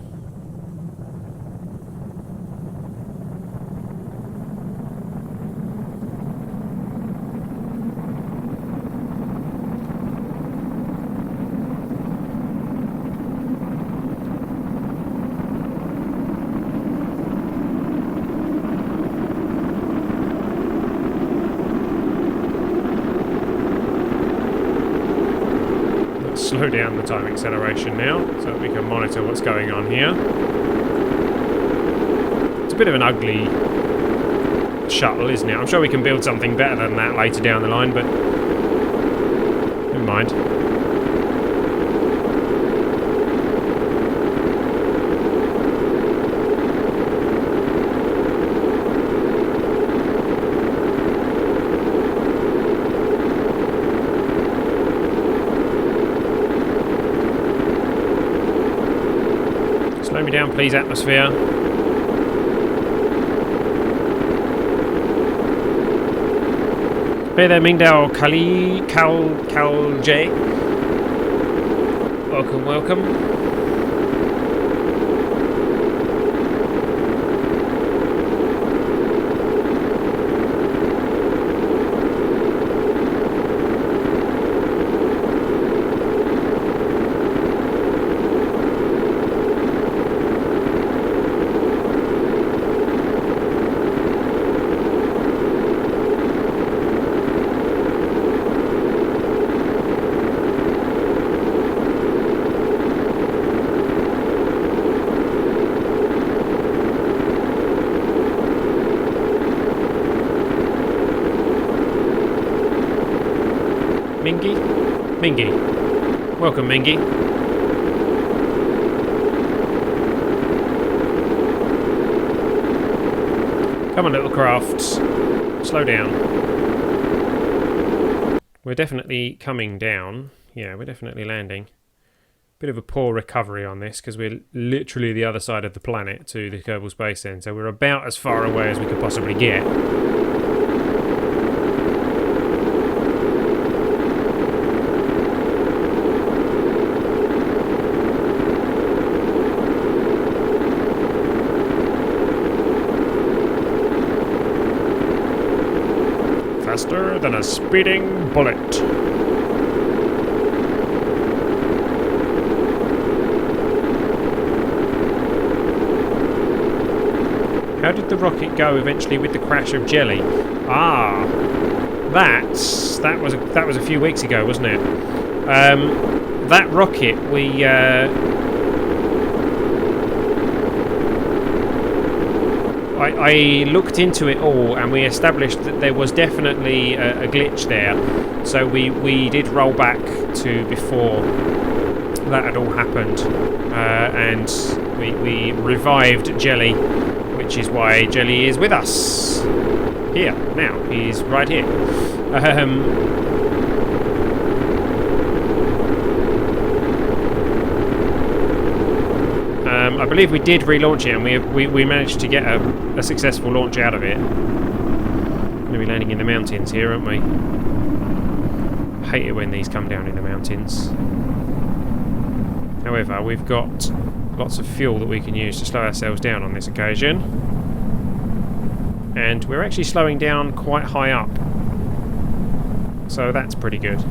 Slow down the time acceleration now so that we can monitor what's going on here. It's a bit of an ugly shuttle, isn't it? I'm sure we can build something better than that later down the line, but never mind. Slow me down, please, atmosphere. Hey there, Mingdao Kalj. Welcome, welcome. Mingy. Welcome, Mingy. Come on, little crafts. Slow down. We're definitely coming down. Yeah, we're definitely landing. Bit of a poor recovery on this because we're literally the other side of the planet to the Kerbal Space Center. We're about as far away as we could possibly get. Faster than a speeding bullet. How did the rocket go eventually with the crash of Jelly? Ah, that was a few weeks ago, wasn't it? That rocket I looked into it all and we established that there was definitely a glitch there. So we did roll back to before that had all happened. And we revived Jelly, which is why Jelly is with us. Here, now. He's right here. I believe we did relaunch it, and we managed to get a successful launch out of it. We're going to be landing in the mountains here, aren't we? I hate it when these come down in the mountains. However, we've got lots of fuel that we can use to slow ourselves down on this occasion. And we're actually slowing down quite high up. So that's pretty good.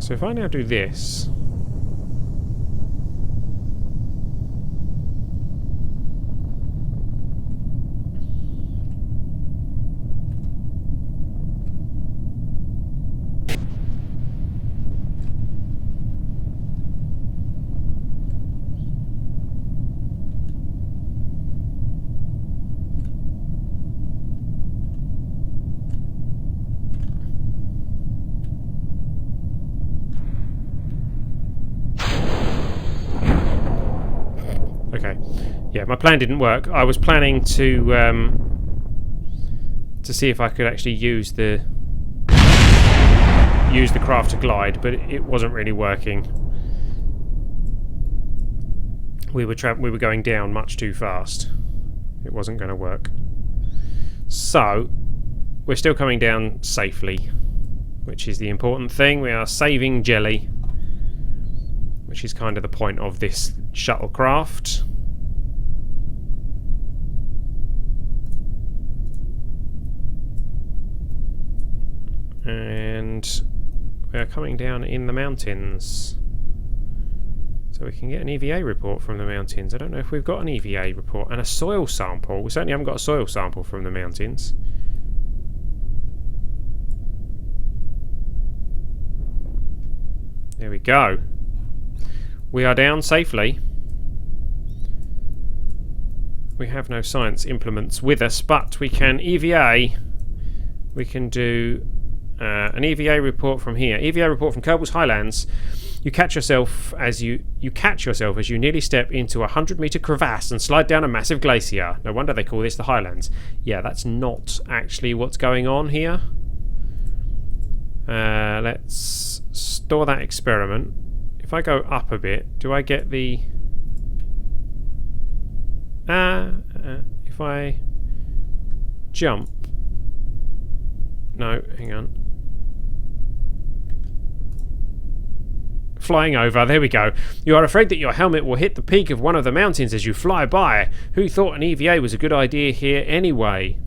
So if I now do this, okay, yeah, my plan didn't work. I was planning to see if I could actually use the craft to glide, but it wasn't really working. We were going down much too fast. It wasn't going to work. So we're still coming down safely, which is the important thing. We are saving Jelly, which is kind of the point of this shuttlecraft. And we are coming down in the mountains. So we can get an EVA report from the mountains. I don't know if we've got an EVA report. And a soil sample. We certainly haven't got a soil sample from the mountains. There we go. We are down safely. We have no science implements with us, but we can EVA. We can do an EVA report from here. EVA report from Kerbal's Highlands. You catch yourself as you nearly step into a 100-meter crevasse and slide down a massive glacier. No wonder they call this the Highlands. Yeah, that's not actually what's going on here. Let's store that experiment. If I go up a bit, do I get the... if I jump... No, hang on. Flying over, there we go. You are afraid that your helmet will hit the peak of one of the mountains as you fly by. Who thought an EVA was a good idea here anyway?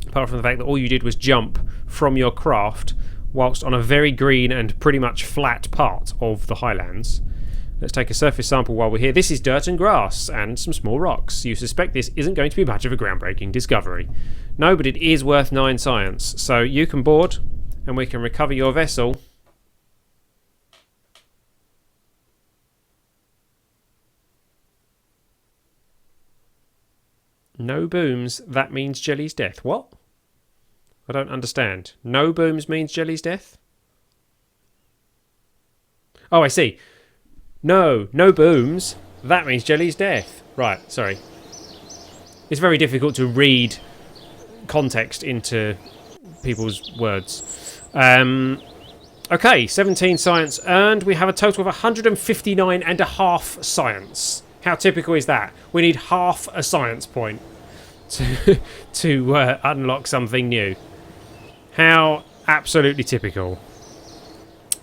Apart from the fact that all you did was jump from your craft whilst on a very green and pretty much flat part of the Highlands. Let's take a surface sample while we're here. This is dirt and grass and some small rocks. You suspect this isn't going to be much of a groundbreaking discovery. No, but it is worth 9 science. So you can board and we can recover your vessel. No booms, that means Jelly's death. What? I don't understand. No booms means Jelly's death? Oh, I see. No booms, that means Jelly's death. Right, sorry. It's very difficult to read context into people's words. Okay, 17 science earned. We have a total of 159.5 science. How typical is that? We need half a science point to unlock something new. How absolutely typical.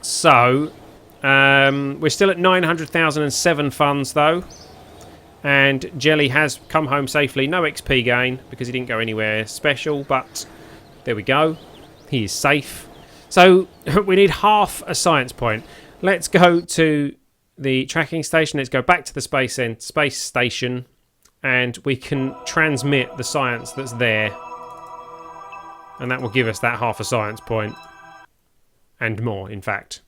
So, we're still at 900,007 funds though. And Jelly has come home safely. No XP gain because he didn't go anywhere special, but there we go. He is safe. So, we need half a science point. Let's go to the tracking station. Let's go back to the space station and we can transmit the science that's there. And that will give us that half a science point. And more, in fact.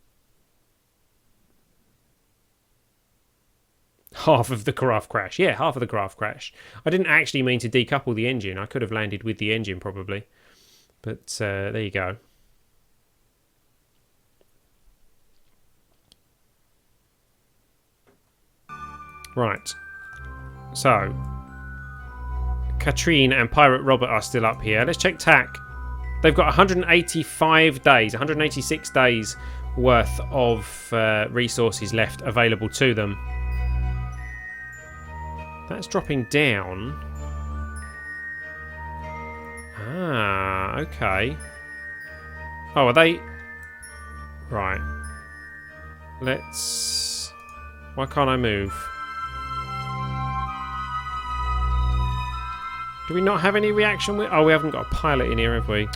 Half of the craft crash. Yeah, half of the craft crash. I didn't actually mean to decouple the engine. I could have landed with the engine probably. But there you go. Right. So, Katrine and Pirate Robert are still up here. Let's check TAC. They've got 185 days, 186 days worth of resources left available to them. That's dropping down. Ah, okay. Oh, are they... Right. Let's... Why can't I move? Do we not have any reaction with... Oh, we haven't got a pilot in here, have we?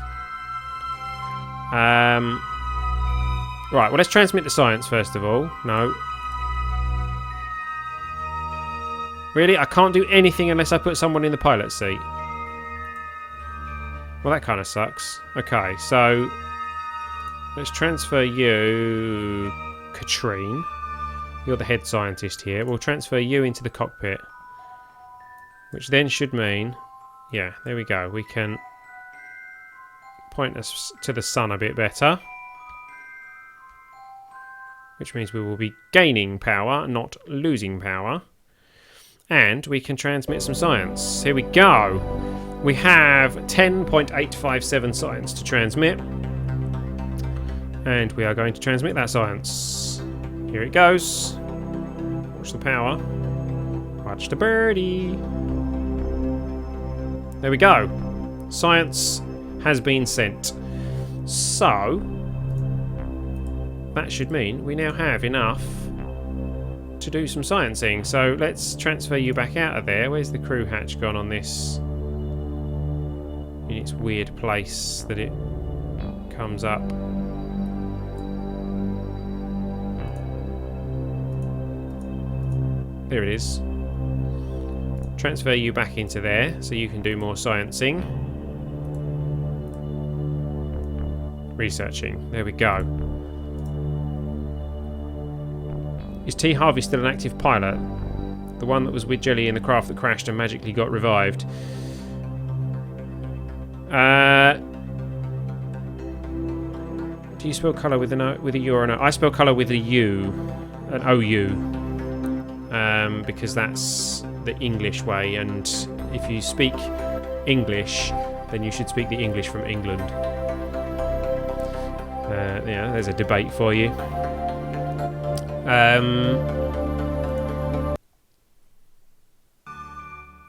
Right, well, let's transmit the science first of all. No. Really? I can't do anything unless I put someone in the pilot seat. Well, that kind of sucks. Okay, so... Let's transfer you... Katrine. You're the head scientist here. We'll transfer you into the cockpit. Which then should mean... Yeah, there we go. We can point us to the sun a bit better. Which means we will be gaining power, not losing power. And we can transmit some science. Here we go. We have 10.857 science to transmit. And we are going to transmit that science. Here it goes. Watch the power. Watch the birdie. There we go. Science has been sent. So, that should mean we now have enough to do some sciencing. So let's transfer you back out of there. Where's the crew hatch gone on this? In its weird place that it comes up. There it is. Transfer you back into there so you can do more sciencing. Researching. There we go. Is T. Harvey still an active pilot? The one that was with Jelly in the craft that crashed and magically got revived. Do you spell colour with with a U or an O? I spell colour with a U, an OU, because that's the English way. And if you speak English, then you should speak the English from England. Yeah, there's a debate for you.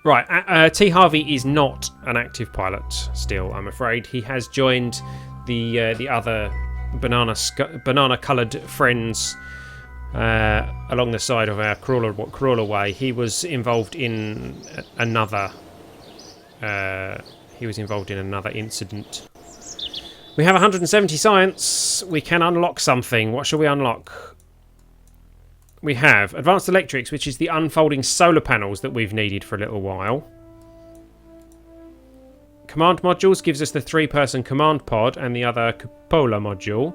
Right, T. Harvey is not an active pilot still, I'm afraid. He has joined the other banana-coloured friends along the side of our crawler way. He was involved in another. Incident. We have 170 science. We can unlock something. What shall we unlock? We have advanced electrics, which is the unfolding solar panels that we've needed for a little while. Command modules gives us the 3-person command pod and the other cupola module,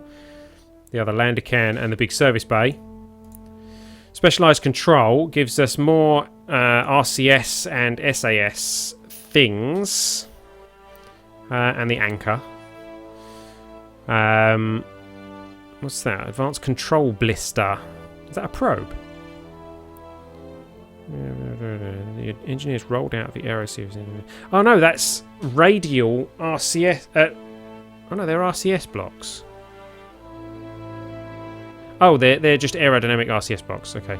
the other lander can and the big service bay. Specialized control gives us more RCS and SAS things, and the anchor. What's that? Advanced control blister. Is that a probe? The engineers rolled out of the aero series. Oh no, that's radial RCS. Oh no, they're RCS blocks. Oh, they're just aerodynamic RCS blocks. Okay.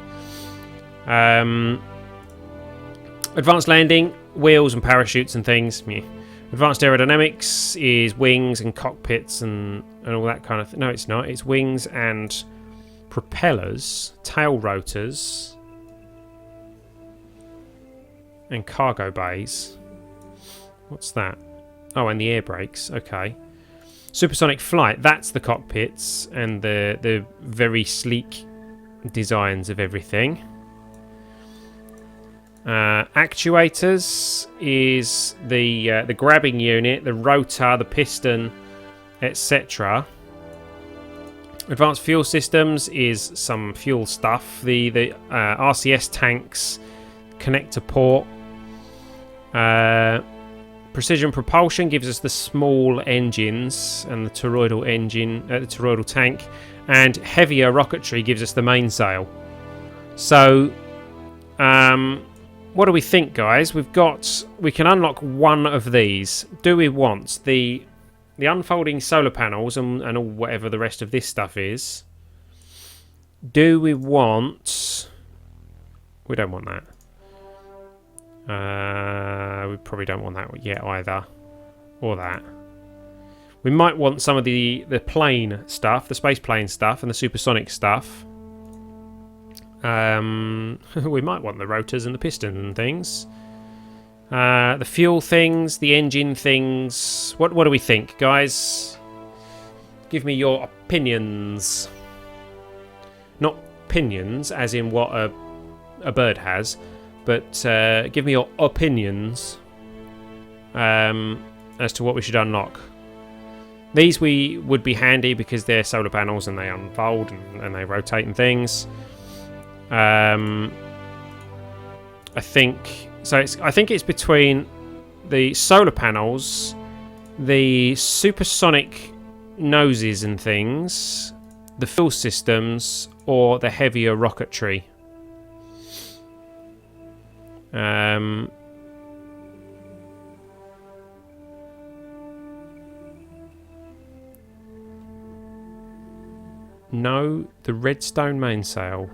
Advanced landing, wheels and parachutes and things. Meh. Advanced aerodynamics is wings and cockpits and all that kind of thing. No, it's not. It's wings and propellers, tail rotors, and cargo bays. What's that? Oh, and the air brakes. Okay. Supersonic flight. That's the cockpits and the very sleek designs of everything. Actuators is the grabbing unit, the rotor, the piston, etc. Advanced fuel systems is some fuel stuff. The RCS tanks, connector port. Precision propulsion gives us the small engines and the toroidal engine, the toroidal tank, and heavier rocketry gives us the mainsail. So, what do we think, guys? We can unlock one of these. Do we want the unfolding solar panels and all whatever the rest of this stuff is? Do we want? We don't want that. We probably don't want that yet either, or that. We might want some of the plane stuff, the space plane stuff, and the supersonic stuff. We might want the rotors and the piston and things. The fuel things, the engine things. What do we think, guys? Give me your opinions. Not opinions, as in what a bird has, but give me your opinions as to what we should unlock. These would be handy because they're solar panels and they unfold and they rotate and things. I think it's between the solar panels, the supersonic noses and things, the fuel systems, or the heavier rocketry. No, the Redstone mainsail.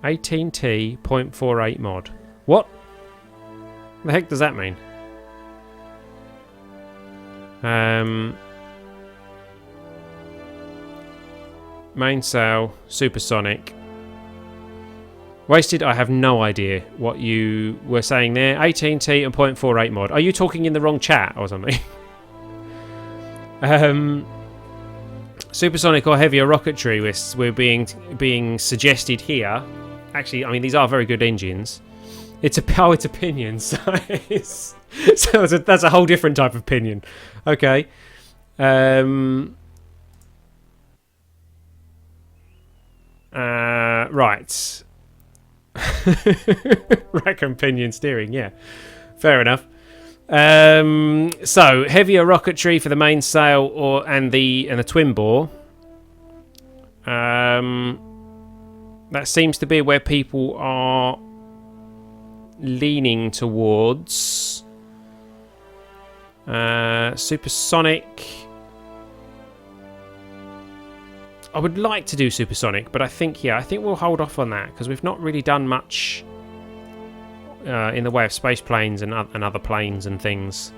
18T.48 mod. What? The heck does that mean? Mainsail, supersonic. Wasted, I have no idea what you were saying there. 18T and 0.48 mod. Are you talking in the wrong chat or something? Supersonic or heavier rocketry we're being suggested here. Actually, I mean, these are very good engines. It's opinion size. So that's a whole different type of opinion. Okay. Right. Rack and pinion steering, yeah. Fair enough. So heavier rocketry for the mainsail and the twin bore. That seems to be where people are leaning towards. Supersonic. I would like to do supersonic, but I think we'll hold off on that because we've not really done much in the way of space planes and other planes and things.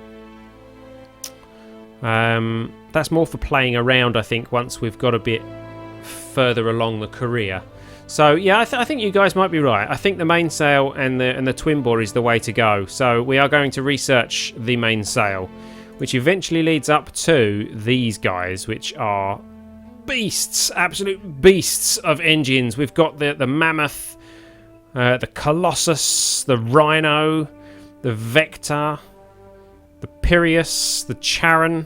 That's more for playing around, I think, once we've got a bit further along the career. So yeah, I think you guys might be right. I think the mainsail and the twin bore is the way to go. So we are going to research the mainsail, which eventually leads up to these guys, which are beasts, absolute beasts of engines. We've got the Mammoth, the Colossus, the Rhino, the Vector, the Piraeus, the Charon,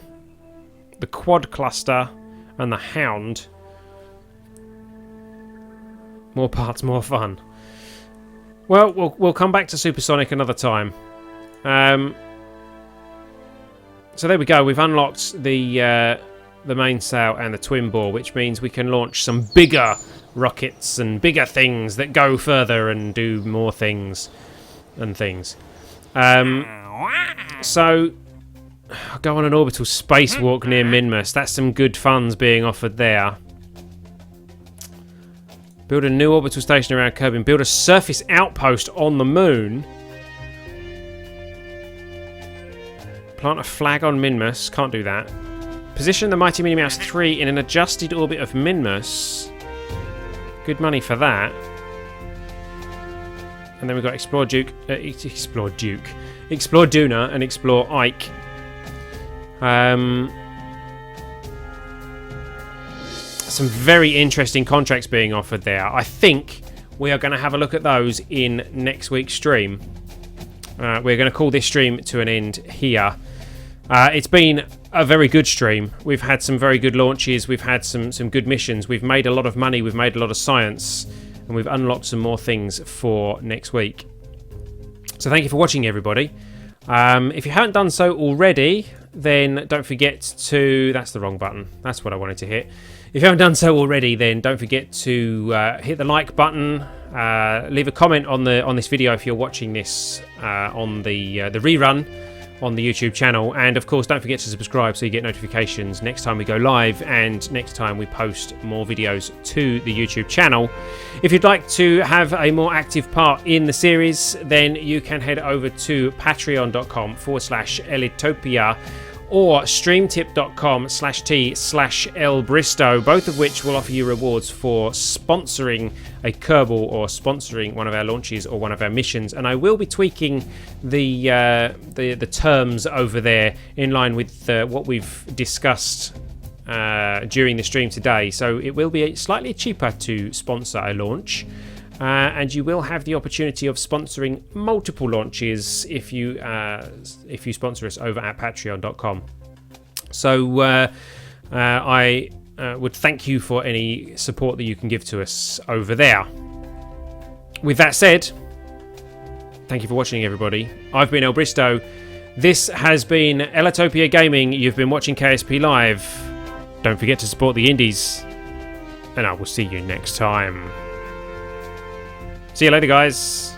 the Quad Cluster, and the Hound. More parts, more fun. Well, we'll come back to supersonic another time. So there we go. We've unlocked the mainsail and the twin bore, which means we can launch some bigger rockets and bigger things that go further and do more things and things. So I'll go on an orbital spacewalk near Minmus. That's some good funds being offered there. Build a new orbital station around Kerbin. Build a surface outpost on the moon. Plant a flag on Minmus. Can't do that. Position the Mighty Minnie Mouse 3 in an adjusted orbit of Minmus. Good money for that. And then we've got Explore Duna and Explore Ike. Some very interesting contracts being offered there. I think we are going to have a look at those in next week's stream. We're going to call this stream to an end here. It's been a very good stream. We've had some very good launches. We've had some good missions. We've made a lot of money. We've made a lot of science. And we've unlocked some more things for next week. So thank you for watching, everybody. If you haven't done so already, then don't forget to... That's the wrong button. That's what I wanted to hit. If you haven't done so already, then don't forget to hit the like button. Leave a comment on this video if you're watching this on the rerun on the YouTube channel, and of course don't forget to subscribe so you get notifications next time we go live and next time we post more videos to the YouTube channel. If you'd like to have a more active part in the series, then you can head over to patreon.com/Ellitopia or streamtip.com/t/Lbristow, both of which will offer you rewards for sponsoring a Kerbal or sponsoring one of our launches or one of our missions. And I will be tweaking the terms over there in line with what we've discussed during the stream today. So it will be slightly cheaper to sponsor a launch. And you will have the opportunity of sponsoring multiple launches if you sponsor us over at patreon.com. So I would thank you for any support that you can give to us over there. With that said, thank you for watching, everybody. I've been Elbristow. This has been Ellitopia Gaming. You've been watching KSP Live. Don't forget to support the indies. And I will see you next time. See you later, guys.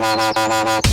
La la la la la.